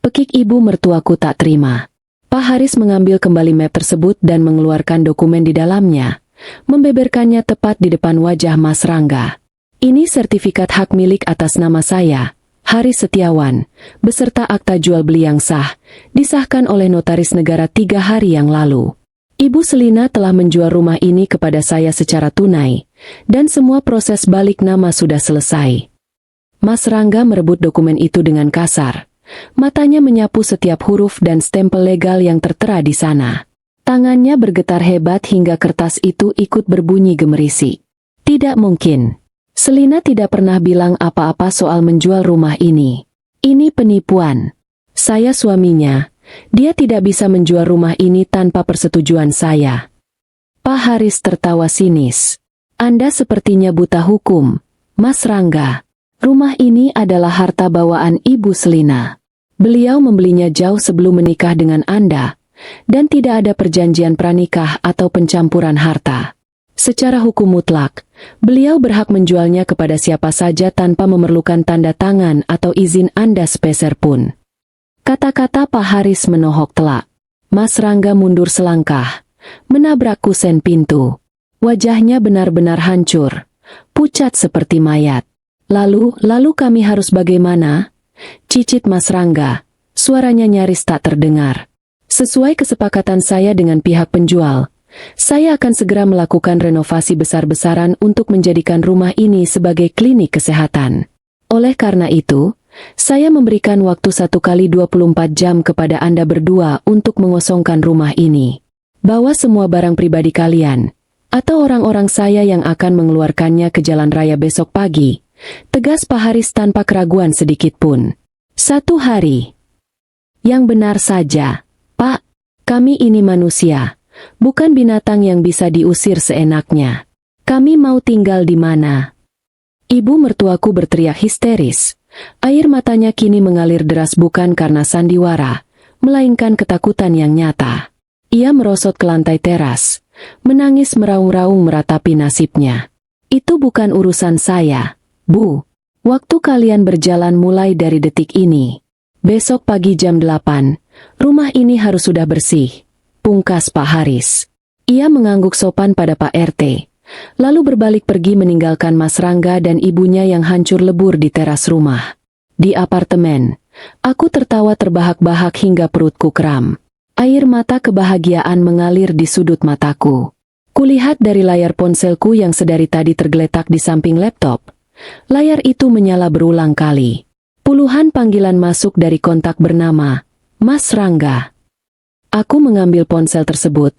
Pekik ibu mertuaku tak terima. Pak Haris mengambil kembali map tersebut dan mengeluarkan dokumen di dalamnya. Membeberkannya tepat di depan wajah Mas Rangga. Ini sertifikat hak milik atas nama saya, Haris Setiawan, beserta akta jual beli yang sah, disahkan oleh notaris negara 3 hari yang lalu. Ibu Selina telah menjual rumah ini kepada saya secara tunai, dan semua proses balik nama sudah selesai. Mas Rangga merebut dokumen itu dengan kasar. Matanya menyapu setiap huruf dan stempel legal yang tertera di sana. Tangannya bergetar hebat hingga kertas itu ikut berbunyi gemerisi. Tidak mungkin. Selina tidak pernah bilang apa-apa soal menjual rumah ini. Ini penipuan. Saya suaminya. Dia tidak bisa menjual rumah ini tanpa persetujuan saya. Pak Haris tertawa sinis. Anda sepertinya buta hukum, Mas Rangga. Rumah ini adalah harta bawaan Ibu Selina. Beliau membelinya jauh sebelum menikah dengan Anda, dan tidak ada perjanjian pranikah atau pencampuran harta. Secara hukum mutlak, beliau berhak menjualnya kepada siapa saja tanpa memerlukan tanda tangan atau izin Anda sepeser pun. Kata-kata Pak Haris menohok telak. Mas Rangga mundur selangkah, menabrak kusen pintu. Wajahnya benar-benar hancur, pucat seperti mayat. Lalu kami harus bagaimana? Cicit Mas Rangga, suaranya nyaris tak terdengar. Sesuai kesepakatan saya dengan pihak penjual, saya akan segera melakukan renovasi besar-besaran untuk menjadikan rumah ini sebagai klinik kesehatan. Oleh karena itu, saya memberikan waktu 1 kali 24 jam kepada Anda berdua untuk mengosongkan rumah ini. Bawa semua barang pribadi kalian, atau orang-orang saya yang akan mengeluarkannya ke jalan raya besok pagi, tegas Pak Haris tanpa keraguan sedikit pun. 1 hari. Yang benar saja, Pak, kami ini manusia. Bukan binatang yang bisa diusir seenaknya. Kami mau tinggal di mana? Ibu mertuaku berteriak histeris. Air matanya kini mengalir deras bukan karena sandiwara, melainkan ketakutan yang nyata. Ia merosot ke lantai teras, menangis meraung-raung meratapi nasibnya. Itu bukan urusan saya, Bu. Waktu kalian berjalan mulai dari detik ini. Besok pagi jam 8, rumah ini harus sudah bersih. Pungkas Pak Haris. Ia mengangguk sopan pada Pak RT, lalu berbalik pergi meninggalkan Mas Rangga dan ibunya yang hancur lebur di teras rumah. Di apartemen, aku tertawa terbahak-bahak hingga perutku kram. Air mata kebahagiaan mengalir di sudut mataku. Kulihat dari layar ponselku yang sedari tadi tergeletak di samping laptop. Layar itu menyala berulang kali. Puluhan panggilan masuk dari kontak bernama Mas Rangga. Aku mengambil ponsel tersebut,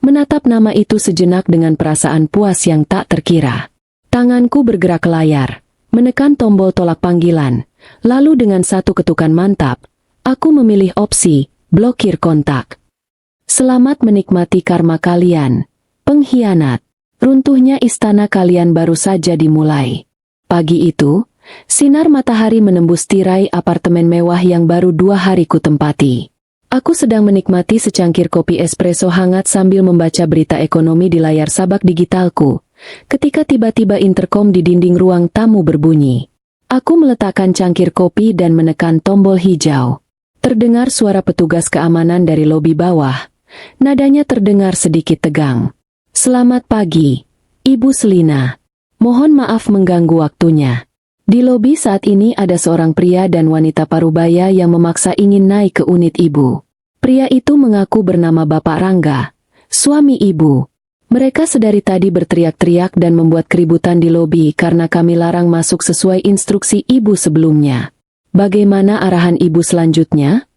menatap nama itu sejenak dengan perasaan puas yang tak terkira. Tanganku bergerak ke layar, menekan tombol tolak panggilan, lalu dengan satu ketukan mantap, aku memilih opsi blokir kontak. Selamat menikmati karma kalian, pengkhianat. Runtuhnya istana kalian baru saja dimulai. Pagi itu, sinar matahari menembus tirai apartemen mewah yang baru 2 hari ku tempati. Aku sedang menikmati secangkir kopi espresso hangat sambil membaca berita ekonomi di layar sabak digitalku, ketika tiba-tiba interkom di dinding ruang tamu berbunyi. Aku meletakkan cangkir kopi dan menekan tombol hijau. Terdengar suara petugas keamanan dari lobi bawah. Nadanya terdengar sedikit tegang. "Selamat pagi, Ibu Selina. Mohon maaf mengganggu waktunya." Di lobi saat ini ada seorang pria dan wanita parubaya yang memaksa ingin naik ke unit ibu. Pria itu mengaku bernama Bapak Rangga, suami ibu. Mereka sedari tadi berteriak-teriak dan membuat keributan di lobi karena kami larang masuk sesuai instruksi ibu sebelumnya. "Bagaimana arahan ibu selanjutnya?"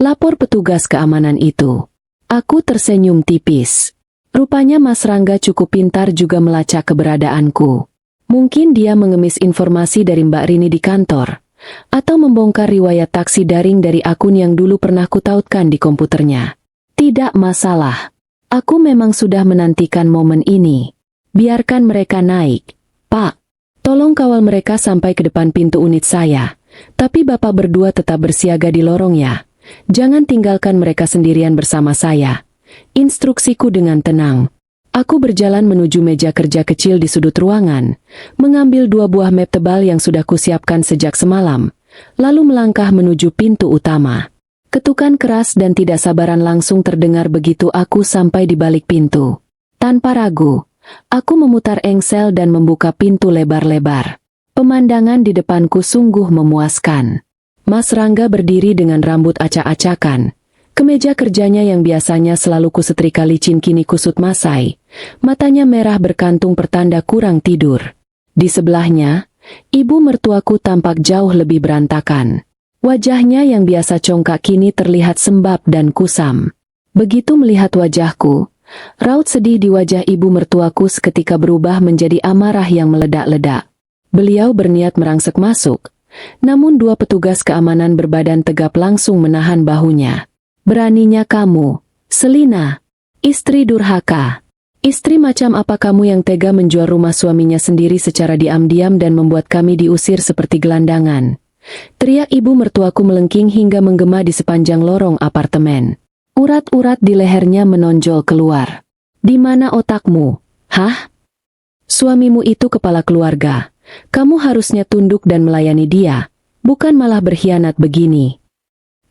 lapor petugas keamanan itu. Aku tersenyum tipis. Rupanya Mas Rangga cukup pintar juga melacak keberadaanku. Mungkin dia mengemis informasi dari Mbak Rini di kantor, atau membongkar riwayat taksi daring dari akun yang dulu pernah kutautkan di komputernya. Tidak masalah. Aku memang sudah menantikan momen ini. Biarkan mereka naik. "Pak, tolong kawal mereka sampai ke depan pintu unit saya. Tapi Bapak berdua tetap bersiaga di lorong ya. Jangan tinggalkan mereka sendirian bersama saya." Instruksiku dengan tenang. Aku berjalan menuju meja kerja kecil di sudut ruangan, mengambil 2 buah map tebal yang sudah kusiapkan sejak semalam, lalu melangkah menuju pintu utama. Ketukan keras dan tidak sabaran langsung terdengar begitu aku sampai di balik pintu. Tanpa ragu, aku memutar engsel dan membuka pintu lebar-lebar. Pemandangan di depanku sungguh memuaskan. Mas Rangga berdiri dengan rambut acak-acakan. Kemeja kerjanya yang biasanya selalu kusetrika licin kini kusut masai. Matanya merah berkantung pertanda kurang tidur. Di sebelahnya, ibu mertuaku tampak jauh lebih berantakan. Wajahnya yang biasa congkak kini terlihat sembab dan kusam. Begitu melihat wajahku, raut sedih di wajah ibu mertuaku seketika berubah menjadi amarah yang meledak-ledak. Beliau berniat merangsek masuk, namun 2 petugas keamanan berbadan tegap langsung menahan bahunya. "Beraninya kamu, Selina, istri durhaka. Istri macam apa kamu yang tega menjual rumah suaminya sendiri secara diam-diam dan membuat kami diusir seperti gelandangan?" teriak ibu mertuaku melengking hingga menggema di sepanjang lorong apartemen. Urat-urat di lehernya menonjol keluar. "Di mana otakmu? Hah? Suamimu itu kepala keluarga. Kamu harusnya tunduk dan melayani dia, bukan malah berkhianat begini."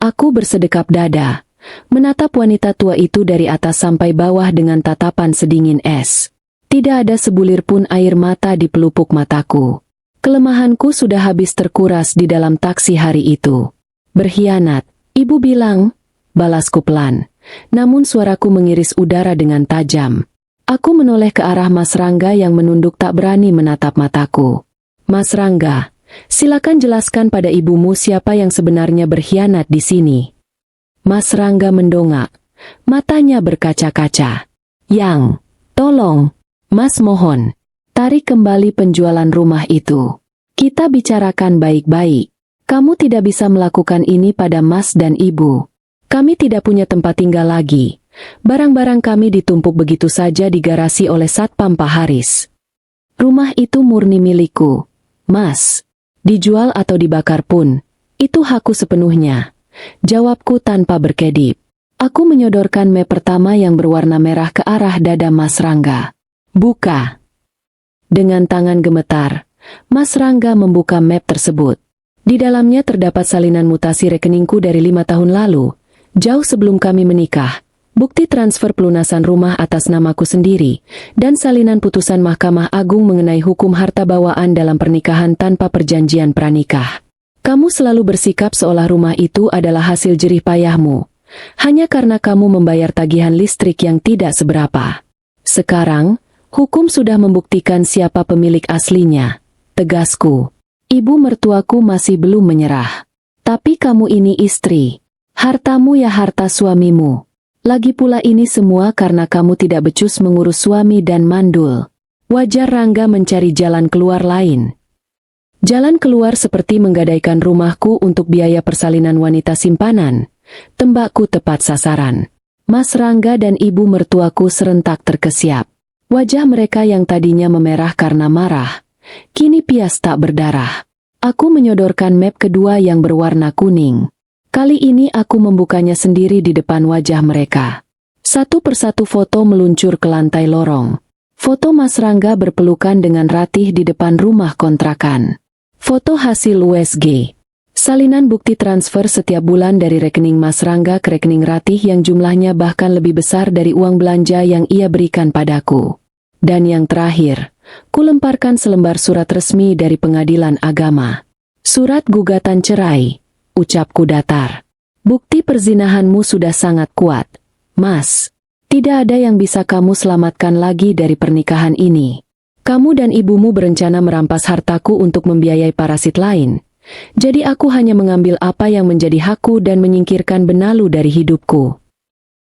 Aku bersedekap dada, menatap wanita tua itu dari atas sampai bawah dengan tatapan sedingin es. Tidak ada sebulir pun air mata di pelupuk mataku. Kelemahanku sudah habis terkuras di dalam taksi hari itu. "Berkhianat, ibu bilang?" balasku pelan, namun suaraku mengiris udara dengan tajam. Aku menoleh ke arah Mas Rangga yang menunduk tak berani menatap mataku. "Mas Rangga, silakan jelaskan pada ibumu siapa yang sebenarnya berkhianat di sini." Mas Rangga mendongak, matanya berkaca-kaca. Tolong, Mas mohon, tarik kembali penjualan rumah itu. Kita bicarakan baik-baik. Kamu tidak bisa melakukan ini pada Mas dan Ibu. Kami tidak punya tempat tinggal lagi. Barang-barang kami ditumpuk begitu saja di garasi oleh Satpam Pak Haris. Rumah itu murni milikku, Mas. Dijual atau dibakar pun, itu hakku sepenuhnya. Jawabku tanpa berkedip. Aku menyodorkan map pertama yang berwarna merah ke arah dada Mas Rangga. "Buka." Dengan tangan gemetar, Mas Rangga membuka map tersebut. Di dalamnya terdapat salinan mutasi rekeningku dari 5 tahun lalu, jauh sebelum kami menikah, bukti transfer pelunasan rumah atas namaku sendiri, dan salinan putusan Mahkamah Agung mengenai hukum harta bawaan dalam pernikahan tanpa perjanjian pranikah. Kamu selalu bersikap seolah rumah itu adalah hasil jerih payahmu, hanya karena kamu membayar tagihan listrik yang tidak seberapa. Sekarang, hukum sudah membuktikan siapa pemilik aslinya, tegasku. Ibu mertuaku masih belum menyerah. Tapi kamu ini istri. Hartamu ya harta suamimu. Lagi pula ini semua karena kamu tidak becus mengurus suami dan mandul. Wajar Rangga mencari jalan keluar lain. Jalan keluar seperti menggadaikan rumahku untuk biaya persalinan wanita simpanan. Tembakku tepat sasaran. Mas Rangga dan ibu mertuaku serentak terkesiap. Wajah mereka yang tadinya memerah karena marah, kini pias tak berdarah. Aku menyodorkan map kedua yang berwarna kuning. Kali ini aku membukanya sendiri di depan wajah mereka. Satu persatu foto meluncur ke lantai lorong. Foto Mas Rangga berpelukan dengan Ratih di depan rumah kontrakan. Foto hasil USG. Salinan bukti transfer setiap bulan dari rekening Mas Rangga ke rekening Ratih yang jumlahnya bahkan lebih besar dari uang belanja yang ia berikan padaku. Dan yang terakhir, kulemparkan selembar surat resmi dari pengadilan agama. Surat gugatan cerai, ucapku datar. Bukti perzinahanmu sudah sangat kuat, Mas. Tidak ada yang bisa kamu selamatkan lagi dari pernikahan ini. Kamu dan ibumu berencana merampas hartaku untuk membiayai parasit lain. Jadi aku hanya mengambil apa yang menjadi hakku dan menyingkirkan benalu dari hidupku.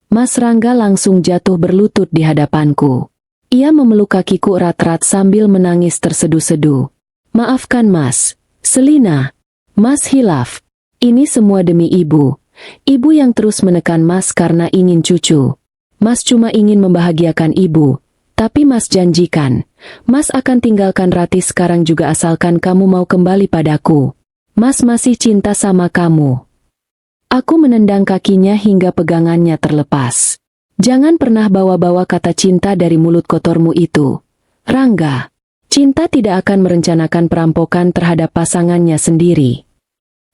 Mas Rangga langsung jatuh berlutut di hadapanku. Ia memeluk kakiku erat-erat sambil menangis terseduh-seduh. Maafkan Mas, Selina. Mas hilaf. Ini semua demi ibu. Ibu yang terus menekan Mas karena ingin cucu. Mas cuma ingin membahagiakan ibu. Tapi Mas janjikan, Mas akan tinggalkan Ratih sekarang juga asalkan kamu mau kembali padaku. Mas masih cinta sama kamu. Aku menendang kakinya hingga pegangannya terlepas. Jangan pernah bawa-bawa kata cinta dari mulut kotormu itu. Rangga, cinta tidak akan merencanakan perampokan terhadap pasangannya sendiri.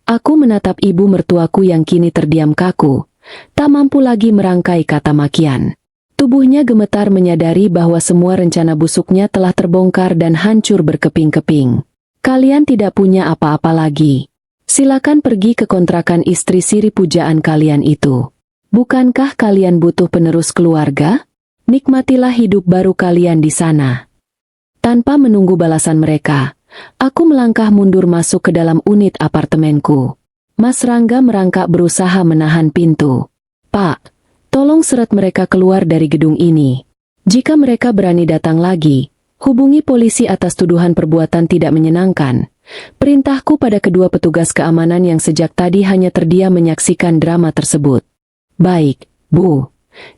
Aku menatap ibu mertuaku yang kini terdiam kaku, tak mampu lagi merangkai kata makian. Tubuhnya gemetar menyadari bahwa semua rencana busuknya telah terbongkar dan hancur berkeping-keping. Kalian tidak punya apa-apa lagi. Silakan pergi ke kontrakan istri siri pujaan kalian itu. Bukankah kalian butuh penerus keluarga? Nikmatilah hidup baru kalian di sana. Tanpa menunggu balasan mereka, aku melangkah mundur masuk ke dalam unit apartemenku. Mas Rangga merangkak berusaha menahan pintu. Pak, tolong seret mereka keluar dari gedung ini. Jika mereka berani datang lagi, hubungi polisi atas tuduhan perbuatan tidak menyenangkan. Perintahku pada kedua petugas keamanan yang sejak tadi hanya terdiam menyaksikan drama tersebut. Baik, Bu.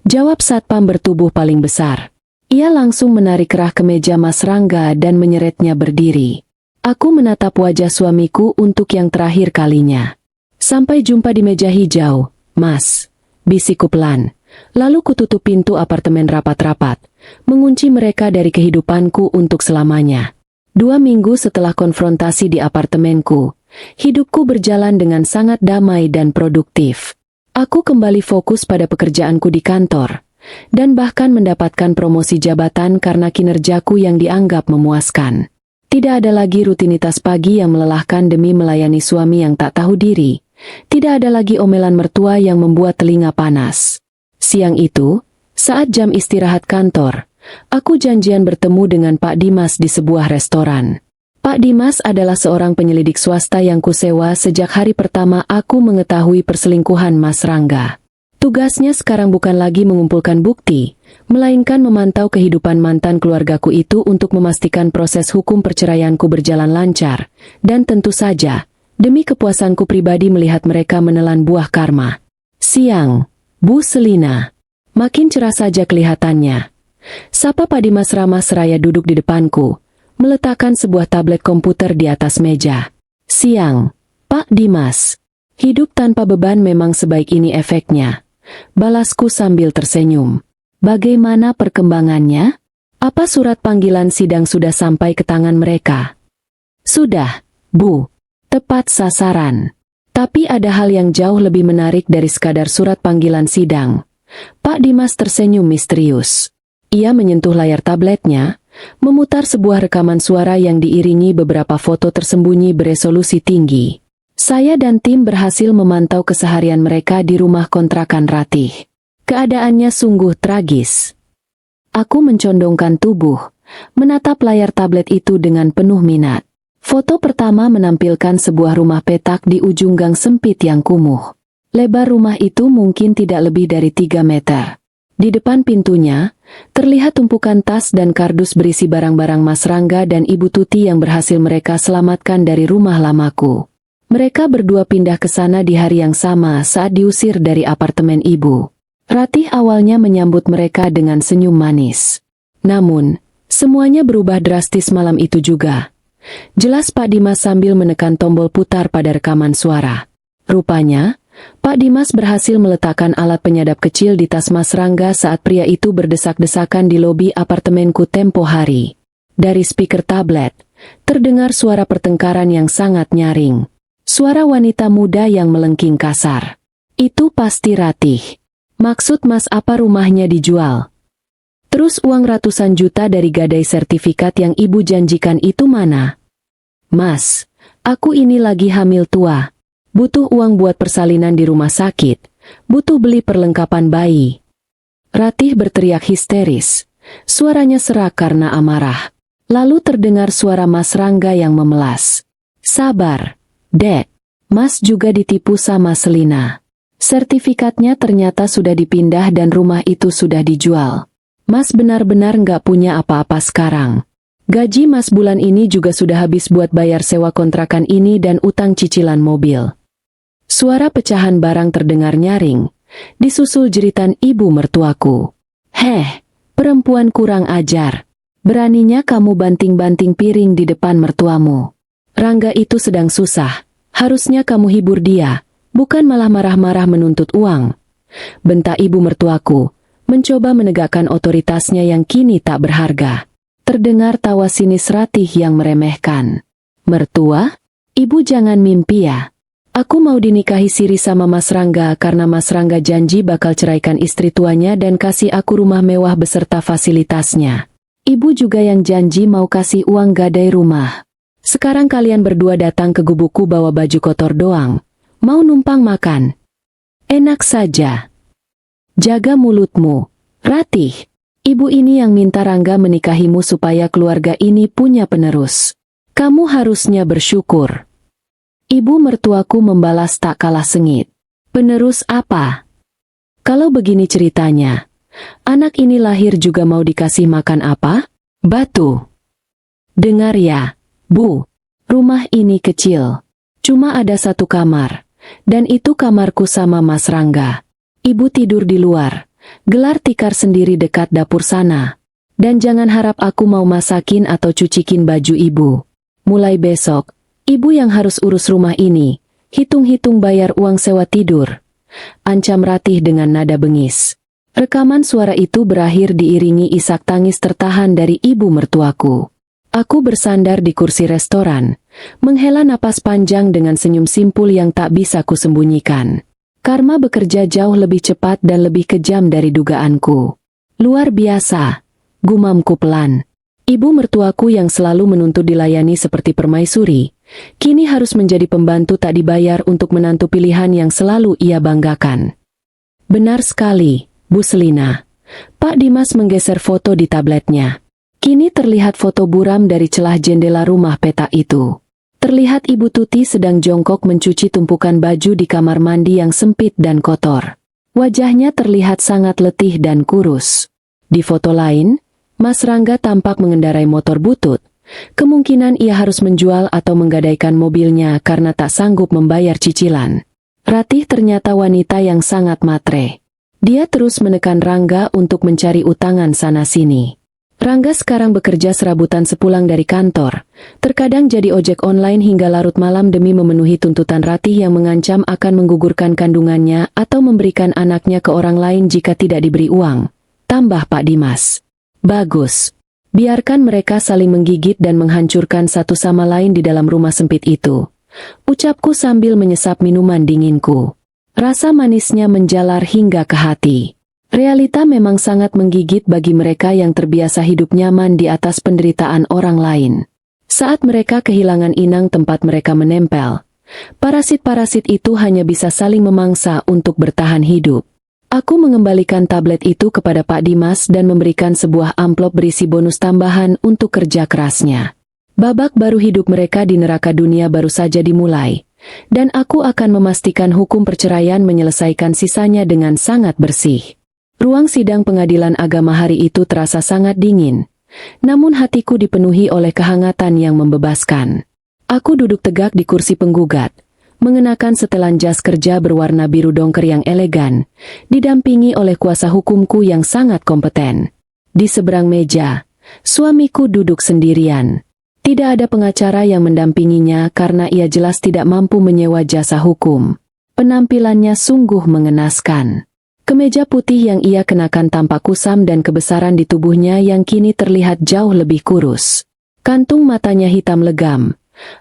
Jawab satpam bertubuh paling besar. Ia langsung menarik kerah kemeja Mas Rangga dan menyeretnya berdiri. Aku menatap wajah suamiku untuk yang terakhir kalinya. Sampai jumpa di meja hijau, Mas. Bisikku pelan. Lalu kututup pintu apartemen rapat-rapat, mengunci mereka dari kehidupanku untuk selamanya. 2 minggu setelah konfrontasi di apartemenku, hidupku berjalan dengan sangat damai dan produktif. Aku kembali fokus pada pekerjaanku di kantor, dan bahkan mendapatkan promosi jabatan karena kinerjaku yang dianggap memuaskan. Tidak ada lagi rutinitas pagi yang melelahkan demi melayani suami yang tak tahu diri. Tidak ada lagi omelan mertua yang membuat telinga panas. Siang itu, saat jam istirahat kantor, aku janjian bertemu dengan Pak Dimas di sebuah restoran. Pak Dimas adalah seorang penyelidik swasta yang kusewa sejak hari pertama aku mengetahui perselingkuhan Mas Rangga. Tugasnya sekarang bukan lagi mengumpulkan bukti, melainkan memantau kehidupan mantan keluargaku itu untuk memastikan proses hukum perceraianku berjalan lancar, dan tentu saja, demi kepuasanku pribadi melihat mereka menelan buah karma. Siang, Bu Selina. Makin cerah saja kelihatannya. Sapa Pak Dimas ramah seraya duduk di depanku, meletakkan sebuah tablet komputer di atas meja. Siang, Pak Dimas. Hidup tanpa beban memang sebaik ini efeknya. Balasku sambil tersenyum. Bagaimana perkembangannya? Apa surat panggilan sidang sudah sampai ke tangan mereka? Sudah, Bu. Tepat sasaran. Tapi ada hal yang jauh lebih menarik dari sekadar surat panggilan sidang. Pak Dimas tersenyum misterius. Ia menyentuh layar tabletnya, memutar sebuah rekaman suara yang diiringi beberapa foto tersembunyi beresolusi tinggi. Saya dan tim berhasil memantau keseharian mereka di rumah kontrakan Ratih. Keadaannya sungguh tragis. Aku mencondongkan tubuh, menatap layar tablet itu dengan penuh minat. Foto pertama menampilkan sebuah rumah petak di ujung gang sempit yang kumuh. Lebar rumah itu mungkin tidak lebih dari 3 meter. Di depan pintunya, terlihat tumpukan tas dan kardus berisi barang-barang Mas Rangga dan Ibu Tuti yang berhasil mereka selamatkan dari rumah lamaku. Mereka berdua pindah ke sana di hari yang sama saat diusir dari apartemen ibu. Ratih awalnya menyambut mereka dengan senyum manis. Namun, semuanya berubah drastis malam itu juga. Jelas Pak Dimas sambil menekan tombol putar pada rekaman suara. Rupanya, Pak Dimas berhasil meletakkan alat penyadap kecil di tas Mas Rangga saat pria itu berdesak-desakan di lobi apartemenku tempo hari. Dari speaker tablet, terdengar suara pertengkaran yang sangat nyaring. Suara wanita muda yang melengking kasar. Itu pasti Ratih. Maksud Mas apa rumahnya dijual? Terus uang ratusan juta dari gadai sertifikat yang ibu janjikan itu mana? Mas, aku ini lagi hamil tua. Butuh uang buat persalinan di rumah sakit. Butuh beli perlengkapan bayi. Ratih berteriak histeris. Suaranya serak karena amarah. Lalu terdengar suara Mas Rangga yang memelas. Sabar, Dek. Mas juga ditipu sama Selina. Sertifikatnya ternyata sudah dipindah dan rumah itu sudah dijual. Mas benar-benar nggak punya apa-apa sekarang. Gaji Mas bulan ini juga sudah habis buat bayar sewa kontrakan ini dan utang cicilan mobil. Suara pecahan barang terdengar nyaring. Disusul jeritan ibu mertuaku. Heh, perempuan kurang ajar. Beraninya kamu banting-banting piring di depan mertuamu. Rangga itu sedang susah. Harusnya kamu hibur dia, bukan malah marah-marah menuntut uang. Bentak ibu mertuaku, mencoba menegakkan otoritasnya yang kini tak berharga. Terdengar tawa sinis Ratih yang meremehkan. Mertua? Ibu jangan mimpi ya. Aku mau dinikahi siri sama Mas Rangga karena Mas Rangga janji bakal ceraikan istri tuanya dan kasih aku rumah mewah beserta fasilitasnya. Ibu juga yang janji mau kasih uang gadai rumah. Sekarang kalian berdua datang ke gubukku bawa baju kotor doang. Mau numpang makan? Enak saja. Jaga mulutmu, Ratih. Ibu ini yang minta Rangga menikahimu supaya keluarga ini punya penerus. Kamu harusnya bersyukur. Ibu mertuaku membalas tak kalah sengit. Penerus apa? Kalau begini ceritanya, anak ini lahir juga mau dikasih makan apa? Batu. Dengar ya, Bu. Rumah ini kecil. Cuma ada satu kamar. Dan itu kamarku sama Mas Rangga. Ibu tidur di luar. Gelar tikar sendiri dekat dapur sana. Dan jangan harap aku mau masakin atau cucikin baju ibu. Mulai besok, ibu yang harus urus rumah ini. Hitung-hitung bayar uang sewa tidur. Ancam Ratih dengan nada bengis. Rekaman suara itu berakhir diiringi isak tangis tertahan dari ibu mertuaku. Aku bersandar di kursi restoran, menghela napas panjang dengan senyum simpul yang tak bisa kusembunyikan. Karma bekerja jauh lebih cepat dan lebih kejam dari dugaanku. Luar biasa, gumamku pelan. Ibu mertuaku yang selalu menuntut dilayani seperti permaisuri, kini harus menjadi pembantu tak dibayar untuk menantu pilihan yang selalu ia banggakan. Benar sekali, Bu Selina. Pak Dimas menggeser foto di tabletnya. Kini terlihat foto buram dari celah jendela rumah petak itu. Terlihat Ibu Tuti sedang jongkok mencuci tumpukan baju di kamar mandi yang sempit dan kotor. Wajahnya terlihat sangat letih dan kurus. Di foto lain, Mas Rangga tampak mengendarai motor butut. Kemungkinan ia harus menjual atau menggadaikan mobilnya karena tak sanggup membayar cicilan. Ratih ternyata wanita yang sangat matre. Dia terus menekan Rangga untuk mencari utangan sana-sini. Rangga sekarang bekerja serabutan sepulang dari kantor. Terkadang jadi ojek online hingga larut malam demi memenuhi tuntutan Ratih yang mengancam akan menggugurkan kandungannya atau memberikan anaknya ke orang lain jika tidak diberi uang. Tambah Pak Dimas. Bagus. Biarkan mereka saling menggigit dan menghancurkan satu sama lain di dalam rumah sempit itu. Ucapku sambil menyesap minuman dinginku. Rasa manisnya menjalar hingga ke hati. Realita memang sangat menggigit bagi mereka yang terbiasa hidup nyaman di atas penderitaan orang lain. Saat mereka kehilangan inang tempat mereka menempel, parasit-parasit itu hanya bisa saling memangsa untuk bertahan hidup. Aku mengembalikan tablet itu kepada Pak Dimas dan memberikan sebuah amplop berisi bonus tambahan untuk kerja kerasnya. Babak baru hidup mereka di neraka dunia baru saja dimulai, dan aku akan memastikan hukum perceraian menyelesaikan sisanya dengan sangat bersih. Ruang sidang pengadilan agama hari itu terasa sangat dingin, namun hatiku dipenuhi oleh kehangatan yang membebaskan. Aku duduk tegak di kursi penggugat, mengenakan setelan jas kerja berwarna biru dongker yang elegan, didampingi oleh kuasa hukumku yang sangat kompeten. Di seberang meja, suamiku duduk sendirian. Tidak ada pengacara yang mendampinginya karena ia jelas tidak mampu menyewa jasa hukum. Penampilannya sungguh mengenaskan. Kemeja putih yang ia kenakan tampak kusam dan kebesaran di tubuhnya yang kini terlihat jauh lebih kurus. Kantung matanya hitam legam,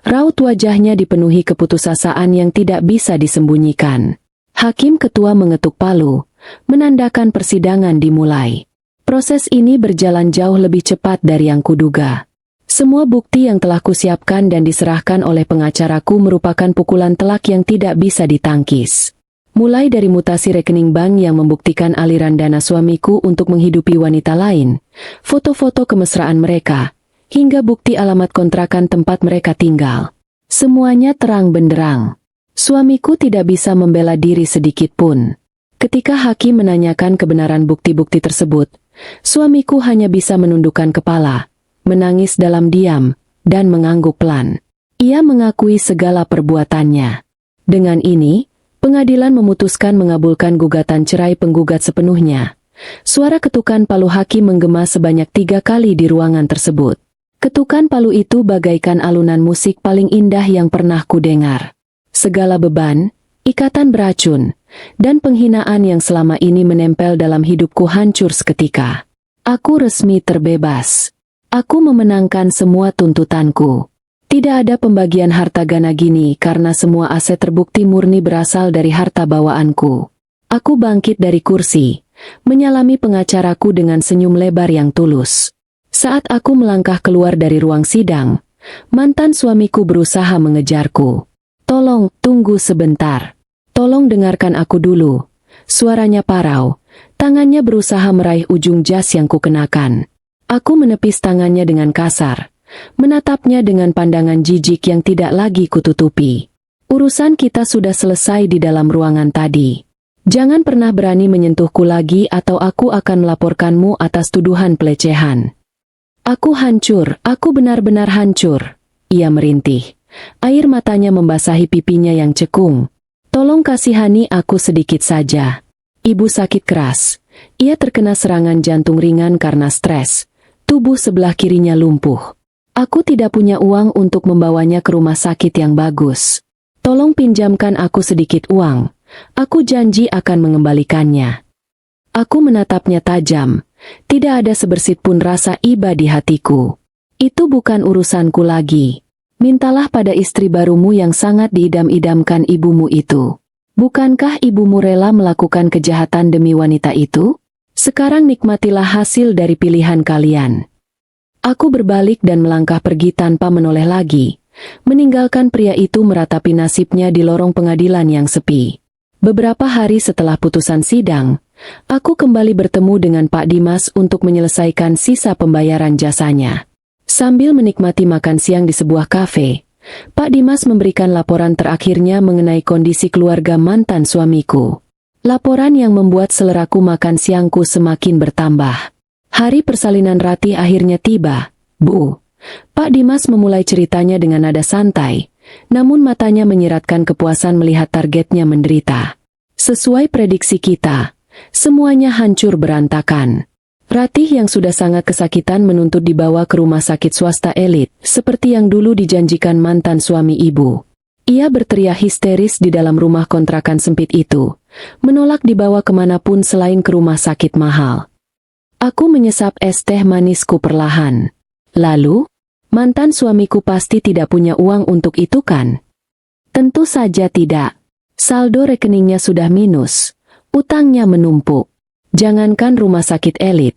Raut wajahnya dipenuhi keputusasaan yang tidak bisa disembunyikan. Hakim ketua mengetuk palu, menandakan persidangan dimulai. Proses ini berjalan jauh lebih cepat dari yang kuduga. Semua bukti yang telah kusiapkan dan diserahkan oleh pengacaraku merupakan pukulan telak yang tidak bisa ditangkis. Mulai dari mutasi rekening bank yang membuktikan aliran dana suamiku untuk menghidupi wanita lain, foto-foto kemesraan mereka, hingga bukti alamat kontrakan tempat mereka tinggal. Semuanya terang benderang. Suamiku tidak bisa membela diri sedikit pun. Ketika hakim menanyakan kebenaran bukti-bukti tersebut, suamiku hanya bisa menundukkan kepala, menangis dalam diam, dan mengangguk pelan. Ia mengakui segala perbuatannya. Dengan ini, pengadilan memutuskan mengabulkan gugatan cerai penggugat sepenuhnya. Suara ketukan palu hakim menggema sebanyak 3 kali di ruangan tersebut. Ketukan palu itu bagaikan alunan musik paling indah yang pernah kudengar. Segala beban, ikatan beracun, dan penghinaan yang selama ini menempel dalam hidupku hancur seketika. Aku resmi terbebas. Aku memenangkan semua tuntutanku. Tidak ada pembagian harta gana gini karena semua aset terbukti murni berasal dari harta bawaanku. Aku bangkit dari kursi, menyalami pengacaraku dengan senyum lebar yang tulus. Saat aku melangkah keluar dari ruang sidang, mantan suamiku berusaha mengejarku. "Tolong, tunggu sebentar. Tolong dengarkan aku dulu." Suaranya parau, tangannya berusaha meraih ujung jas yang kukenakan. Aku menepis tangannya dengan kasar, menatapnya dengan pandangan jijik yang tidak lagi kututupi. "Urusan kita sudah selesai di dalam ruangan tadi. Jangan pernah berani menyentuhku lagi atau aku akan melaporkanmu atas tuduhan pelecehan." "Aku hancur, aku benar-benar hancur," ia merintih. Air matanya membasahi pipinya yang cekung. "Tolong kasihani aku sedikit saja. Ibu sakit keras. Ia terkena serangan jantung ringan karena stres. Tubuh sebelah kirinya lumpuh. Aku tidak punya uang untuk membawanya ke rumah sakit yang bagus. Tolong pinjamkan aku sedikit uang. Aku janji akan mengembalikannya." Aku menatapnya tajam. Tidak ada sebersit pun rasa iba di hatiku. "Itu bukan urusanku lagi. Mintalah pada istri barumu yang sangat diidam-idamkan ibumu itu. Bukankah ibumu rela melakukan kejahatan demi wanita itu? Sekarang nikmatilah hasil dari pilihan kalian." Aku berbalik dan melangkah pergi tanpa menoleh lagi, meninggalkan pria itu meratapi nasibnya di lorong pengadilan yang sepi. Beberapa hari setelah putusan sidang, aku kembali bertemu dengan Pak Dimas untuk menyelesaikan sisa pembayaran jasanya. Sambil menikmati makan siang di sebuah kafe, Pak Dimas memberikan laporan terakhirnya mengenai kondisi keluarga mantan suamiku. Laporan yang membuat seleraku makan siangku semakin bertambah. Hari persalinan Ratih akhirnya tiba, Bu. Pak Dimas memulai ceritanya dengan nada santai, namun matanya menyiratkan kepuasan melihat targetnya menderita. Sesuai prediksi kita, semuanya hancur berantakan. Ratih yang sudah sangat kesakitan menuntut dibawa ke rumah sakit swasta elit, seperti yang dulu dijanjikan mantan suami ibu. Ia berteriak histeris di dalam rumah kontrakan sempit itu, menolak dibawa kemanapun selain ke rumah sakit mahal. Aku menyesap es teh manisku perlahan. Lalu, mantan suamiku pasti tidak punya uang untuk itu kan? Tentu saja tidak. Saldo rekeningnya sudah minus, utangnya menumpuk. Jangankan rumah sakit elit,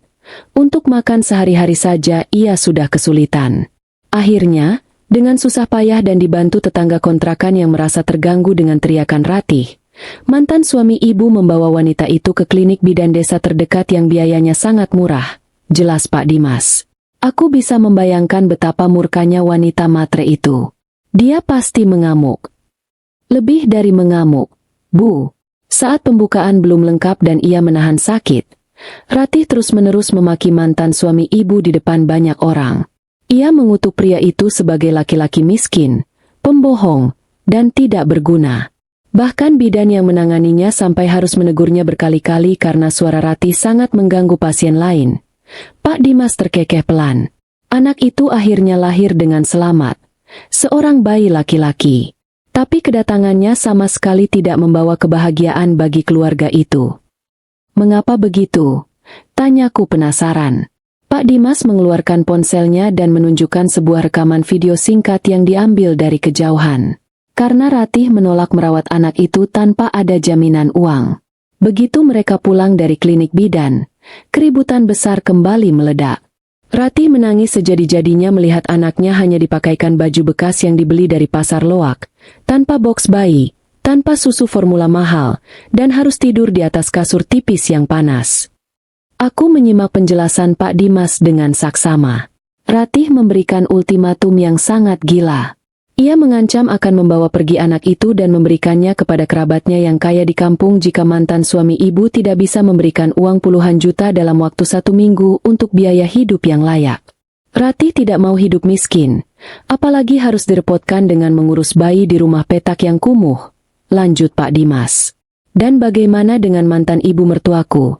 untuk makan sehari-hari saja ia sudah kesulitan. Akhirnya, dengan susah payah dan dibantu tetangga kontrakan yang merasa terganggu dengan teriakan Ratih, mantan suami ibu membawa wanita itu ke klinik bidan desa terdekat yang biayanya sangat murah. Jelas Pak Dimas. Aku bisa membayangkan betapa murkanya wanita matre itu. Dia pasti mengamuk. Lebih dari mengamuk, Bu. Saat pembukaan belum lengkap dan ia menahan sakit, Ratih terus-menerus memaki mantan suami ibu di depan banyak orang. Ia mengutuk pria itu sebagai laki-laki miskin, pembohong, dan tidak berguna. Bahkan bidan yang menanganinya sampai harus menegurnya berkali-kali karena suara Ratih sangat mengganggu pasien lain. Pak Dimas terkekeh pelan. Anak itu akhirnya lahir dengan selamat. Seorang bayi laki-laki. Tapi kedatangannya sama sekali tidak membawa kebahagiaan bagi keluarga itu. Mengapa begitu? Tanyaku penasaran. Pak Dimas mengeluarkan ponselnya dan menunjukkan sebuah rekaman video singkat yang diambil dari kejauhan. Karena Ratih menolak merawat anak itu tanpa ada jaminan uang. Begitu mereka pulang dari klinik bidan, keributan besar kembali meledak. Ratih menangis sejadi-jadinya melihat anaknya hanya dipakaikan baju bekas yang dibeli dari pasar loak, tanpa boks bayi, tanpa susu formula mahal, dan harus tidur di atas kasur tipis yang panas. Aku menyimak penjelasan Pak Dimas dengan saksama. Ratih memberikan ultimatum yang sangat gila. Ia mengancam akan membawa pergi anak itu dan memberikannya kepada kerabatnya yang kaya di kampung jika mantan suami ibu tidak bisa memberikan uang puluhan juta dalam waktu 1 minggu untuk biaya hidup yang layak. Ratih tidak mau hidup miskin, apalagi harus direpotkan dengan mengurus bayi di rumah petak yang kumuh, lanjut Pak Dimas. Dan bagaimana dengan mantan ibu mertuaku?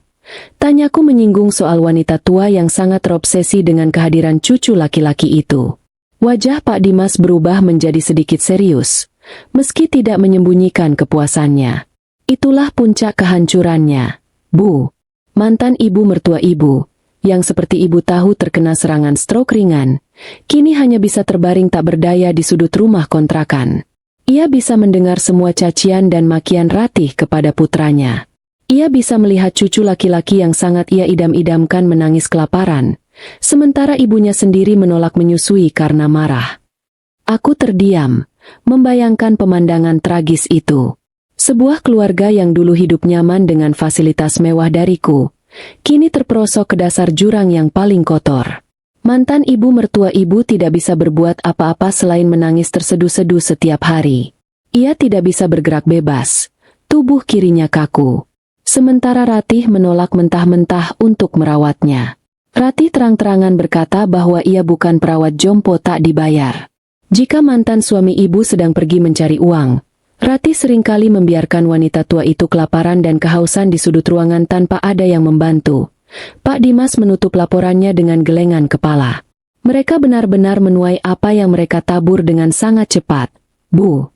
Tanyaku menyinggung soal wanita tua yang sangat terobsesi dengan kehadiran cucu laki-laki itu. Wajah Pak Dimas berubah menjadi sedikit serius, meski tidak menyembunyikan kepuasannya. Itulah puncak kehancurannya, Bu. Mantan ibu mertua ibu, yang seperti ibu tahu terkena serangan stroke ringan, kini hanya bisa terbaring tak berdaya di sudut rumah kontrakan. Ia bisa mendengar semua cacian dan makian Ratih kepada putranya. Ia bisa melihat cucu laki-laki yang sangat ia idam-idamkan menangis kelaparan, sementara ibunya sendiri menolak menyusui karena marah. Aku terdiam, membayangkan pemandangan tragis itu. Sebuah keluarga yang dulu hidup nyaman dengan fasilitas mewah dariku, kini terperosok ke dasar jurang yang paling kotor. Mantan ibu mertua ibu tidak bisa berbuat apa-apa selain menangis terseduh-seduh setiap hari. Ia tidak bisa bergerak bebas, tubuh kirinya kaku. Sementara Ratih menolak mentah-mentah untuk merawatnya. Ratih terang-terangan berkata bahwa ia bukan perawat jompo tak dibayar. Jika mantan suami ibu sedang pergi mencari uang, Ratih seringkali membiarkan wanita tua itu kelaparan dan kehausan di sudut ruangan tanpa ada yang membantu. Pak Dimas menutup laporannya dengan gelengan kepala. Mereka benar-benar menuai apa yang mereka tabur dengan sangat cepat. Bu.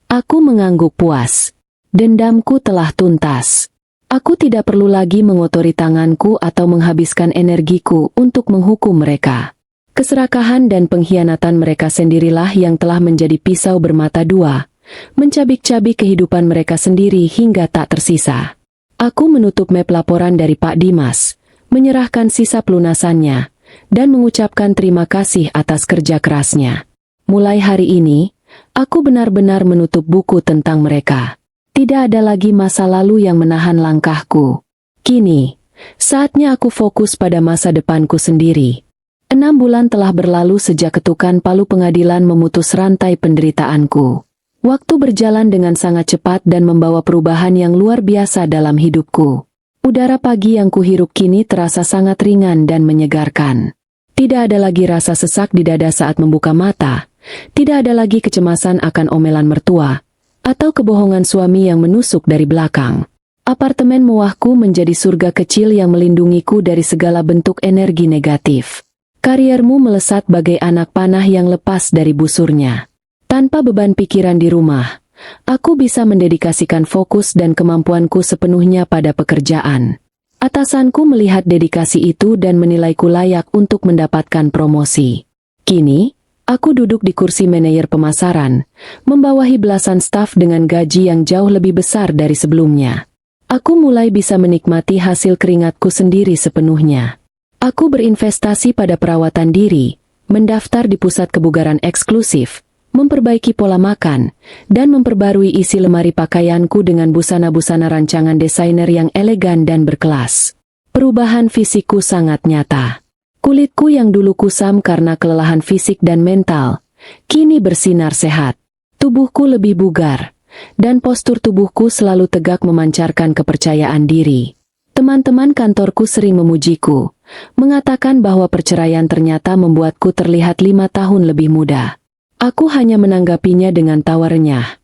Aku mengangguk puas. Dendamku telah tuntas. Aku tidak perlu lagi mengotori tanganku atau menghabiskan energiku untuk menghukum mereka. Keserakahan dan pengkhianatan mereka sendirilah yang telah menjadi pisau bermata dua, mencabik-cabik kehidupan mereka sendiri hingga tak tersisa. Aku menutup map laporan dari Pak Dimas, menyerahkan sisa pelunasannya, dan mengucapkan terima kasih atas kerja kerasnya. Mulai hari ini, aku benar-benar menutup buku tentang mereka. Tidak ada lagi masa lalu yang menahan langkahku. Kini, saatnya aku fokus pada masa depanku sendiri. 6 bulan telah berlalu sejak ketukan palu pengadilan memutus rantai penderitaanku. Waktu berjalan dengan sangat cepat dan membawa perubahan yang luar biasa dalam hidupku. Udara pagi yang kuhirup kini terasa sangat ringan dan menyegarkan. Tidak ada lagi rasa sesak di dada saat membuka mata. Tidak ada lagi kecemasan akan omelan mertua atau kebohongan suami yang menusuk dari belakang. Apartemen mewahku menjadi surga kecil yang melindungiku dari segala bentuk energi negatif. Kariermu melesat bagai anak panah yang lepas dari busurnya. Tanpa beban pikiran di rumah, aku bisa mendedikasikan fokus dan kemampuanku sepenuhnya pada pekerjaan. Atasanku melihat dedikasi itu dan menilaiku layak untuk mendapatkan promosi. Kini, aku duduk di kursi manajer pemasaran, membawahi belasan staf dengan gaji yang jauh lebih besar dari sebelumnya. Aku mulai bisa menikmati hasil keringatku sendiri sepenuhnya. Aku berinvestasi pada perawatan diri, mendaftar di pusat kebugaran eksklusif, memperbaiki pola makan, dan memperbarui isi lemari pakaianku dengan busana-busana rancangan desainer yang elegan dan berkelas. Perubahan fisikku sangat nyata. Kulitku yang dulu kusam karena kelelahan fisik dan mental, kini bersinar sehat. Tubuhku lebih bugar, dan postur tubuhku selalu tegak memancarkan kepercayaan diri. Teman-teman kantorku sering memujiku, mengatakan bahwa perceraian ternyata membuatku terlihat 5 tahun lebih muda. Aku hanya menanggapinya dengan tawa renyah,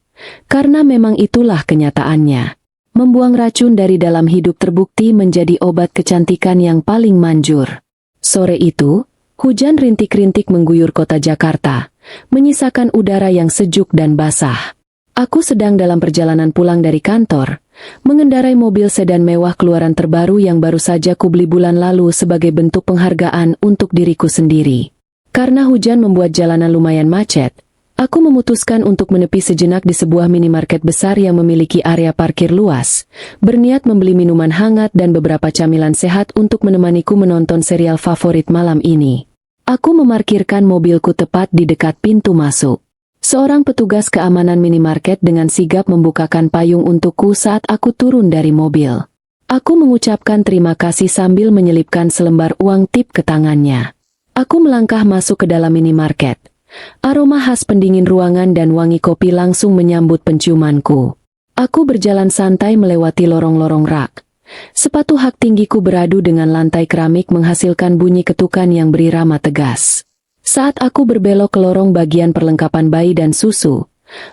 karena memang itulah kenyataannya. Membuang racun dari dalam hidup terbukti menjadi obat kecantikan yang paling manjur. Sore itu, hujan rintik-rintik mengguyur kota Jakarta, menyisakan udara yang sejuk dan basah. Aku sedang dalam perjalanan pulang dari kantor, mengendarai mobil sedan mewah keluaran terbaru yang baru saja kubeli bulan lalu sebagai bentuk penghargaan untuk diriku sendiri. Karena hujan membuat jalanan lumayan macet, aku memutuskan untuk menepi sejenak di sebuah minimarket besar yang memiliki area parkir luas, berniat membeli minuman hangat dan beberapa camilan sehat untuk menemaniku menonton serial favorit malam ini. Aku memarkirkan mobilku tepat di dekat pintu masuk. Seorang petugas keamanan minimarket dengan sigap membukakan payung untukku saat aku turun dari mobil. Aku mengucapkan terima kasih sambil menyelipkan selembar uang tip ke tangannya. Aku melangkah masuk ke dalam minimarket. Aroma khas pendingin ruangan dan wangi kopi langsung menyambut penciumanku. Aku berjalan santai melewati lorong-lorong rak. Sepatu hak tinggiku beradu dengan lantai keramik menghasilkan bunyi ketukan yang berirama tegas. Saat aku berbelok ke lorong bagian perlengkapan bayi dan susu,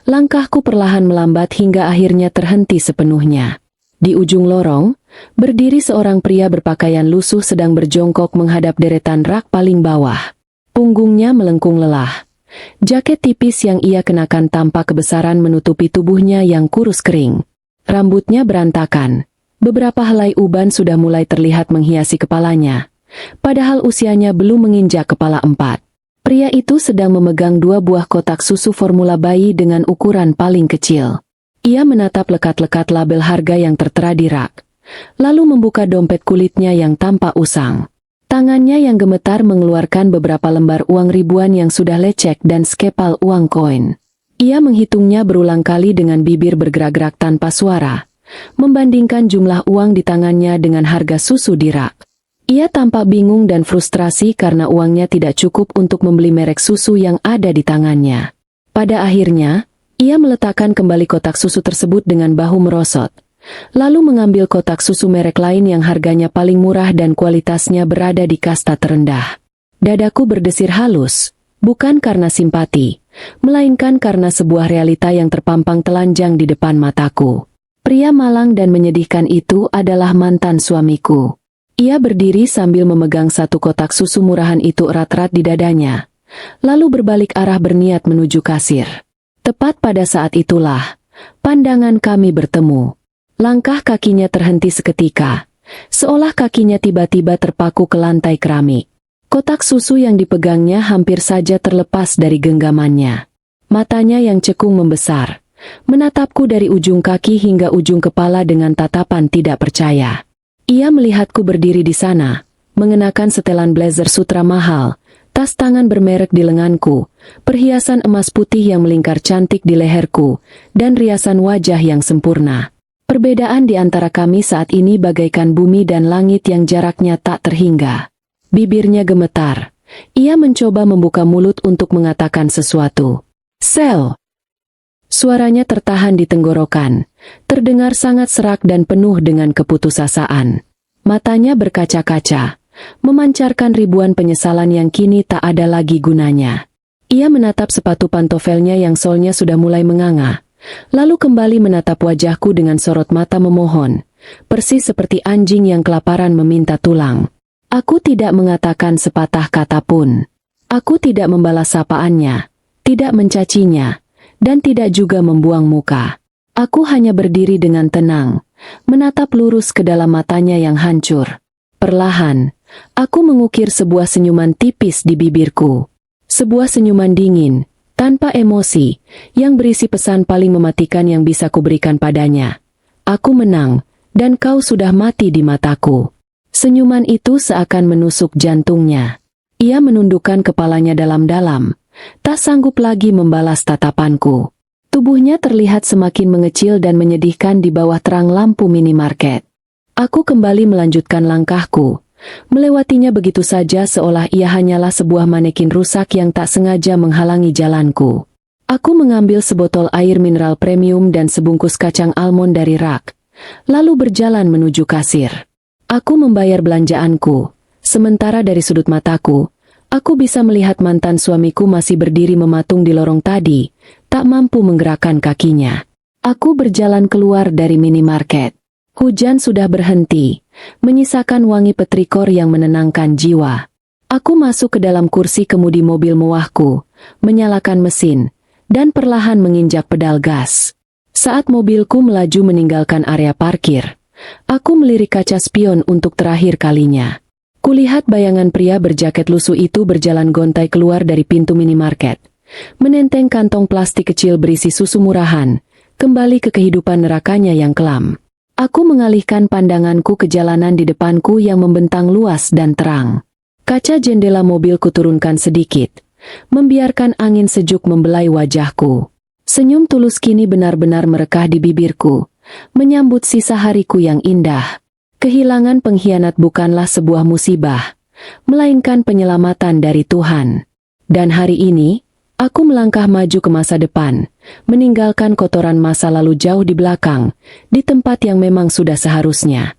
langkahku perlahan melambat hingga akhirnya terhenti sepenuhnya. Di ujung lorong, berdiri seorang pria berpakaian lusuh sedang berjongkok menghadap deretan rak paling bawah. Punggungnya melengkung lelah. Jaket tipis yang ia kenakan tanpa kebesaran menutupi tubuhnya yang kurus kering. Rambutnya berantakan. Beberapa helai uban sudah mulai terlihat menghiasi kepalanya. Padahal usianya belum menginjak kepala 4. Pria itu sedang memegang 2 buah kotak susu formula bayi dengan ukuran paling kecil. Ia menatap lekat-lekat label harga yang tertera di rak, lalu membuka dompet kulitnya yang tampak usang. Tangannya yang gemetar mengeluarkan beberapa lembar uang ribuan yang sudah lecek dan skepal uang koin. Ia menghitungnya berulang kali dengan bibir bergerak-gerak tanpa suara, membandingkan jumlah uang di tangannya dengan harga susu di rak. Ia tampak bingung dan frustrasi karena uangnya tidak cukup untuk membeli merek susu yang ada di tangannya. Pada akhirnya, ia meletakkan kembali kotak susu tersebut dengan bahu merosot, lalu mengambil kotak susu merek lain yang harganya paling murah dan kualitasnya berada di kasta terendah. Dadaku berdesir halus, bukan karena simpati, melainkan karena sebuah realita yang terpampang telanjang di depan mataku. Pria malang dan menyedihkan itu adalah mantan suamiku. Ia berdiri sambil memegang satu kotak susu murahan itu erat-erat di dadanya, lalu berbalik arah berniat menuju kasir. Tepat pada saat itulah, pandangan kami bertemu. Langkah kakinya terhenti seketika, seolah kakinya tiba-tiba terpaku ke lantai keramik. Kotak susu yang dipegangnya hampir saja terlepas dari genggamannya. Matanya yang cekung membesar, menatapku dari ujung kaki hingga ujung kepala dengan tatapan tidak percaya. Ia melihatku berdiri di sana, mengenakan setelan blazer sutra mahal, tas tangan bermerek di lenganku, perhiasan emas putih yang melingkar cantik di leherku, dan riasan wajah yang sempurna. Perbedaan di antara kami saat ini bagaikan bumi dan langit yang jaraknya tak terhingga. Bibirnya gemetar. Ia mencoba membuka mulut untuk mengatakan sesuatu. "Sel!" Suaranya tertahan di tenggorokan, terdengar sangat serak dan penuh dengan keputusasaan. Matanya berkaca-kaca, memancarkan ribuan penyesalan yang kini tak ada lagi gunanya. Ia menatap sepatu pantofelnya yang solnya sudah mulai menganga, lalu kembali menatap wajahku dengan sorot mata memohon, persis seperti anjing yang kelaparan meminta tulang. Aku tidak mengatakan sepatah kata pun. Aku tidak membalas sapaannya, tidak mencacinya, dan tidak juga membuang muka. Aku hanya berdiri dengan tenang, menatap lurus ke dalam matanya yang hancur. Perlahan, aku mengukir sebuah senyuman tipis di bibirku. Sebuah senyuman dingin, tanpa emosi, yang berisi pesan paling mematikan yang bisa kuberikan padanya. Aku menang, dan kau sudah mati di mataku. Senyuman itu seakan menusuk jantungnya. Ia menundukkan kepalanya dalam-dalam, tak sanggup lagi membalas tatapanku. Tubuhnya terlihat semakin mengecil dan menyedihkan di bawah terang lampu minimarket. Aku kembali melanjutkan langkahku, melewatinya begitu saja seolah ia hanyalah sebuah manekin rusak yang tak sengaja menghalangi jalanku. Aku mengambil sebotol air mineral premium dan sebungkus kacang almond dari rak, lalu berjalan menuju kasir. Aku membayar belanjaanku, sementara dari sudut mataku, aku bisa melihat mantan suamiku masih berdiri mematung di lorong tadi, tak mampu menggerakkan kakinya. Aku berjalan keluar dari minimarket. Hujan sudah berhenti, menyisakan wangi petrikor yang menenangkan jiwa. Aku masuk ke dalam kursi kemudi mobil mewahku, menyalakan mesin, dan perlahan menginjak pedal gas. Saat mobilku melaju meninggalkan area parkir, aku melirik kaca spion untuk terakhir kalinya. Kulihat bayangan pria berjaket lusuh itu berjalan gontai keluar dari pintu minimarket, menenteng kantong plastik kecil berisi susu murahan, kembali ke kehidupan nerakanya yang kelam. Aku mengalihkan pandanganku ke jalanan di depanku yang membentang luas dan terang. Kaca jendela mobilku turunkan sedikit, membiarkan angin sejuk membelai wajahku. Senyum tulus kini benar-benar merekah di bibirku, menyambut sisa hariku yang indah. Kehilangan pengkhianat bukanlah sebuah musibah, melainkan penyelamatan dari Tuhan. Dan hari ini, aku melangkah maju ke masa depan, meninggalkan kotoran masa lalu jauh di belakang, di tempat yang memang sudah seharusnya.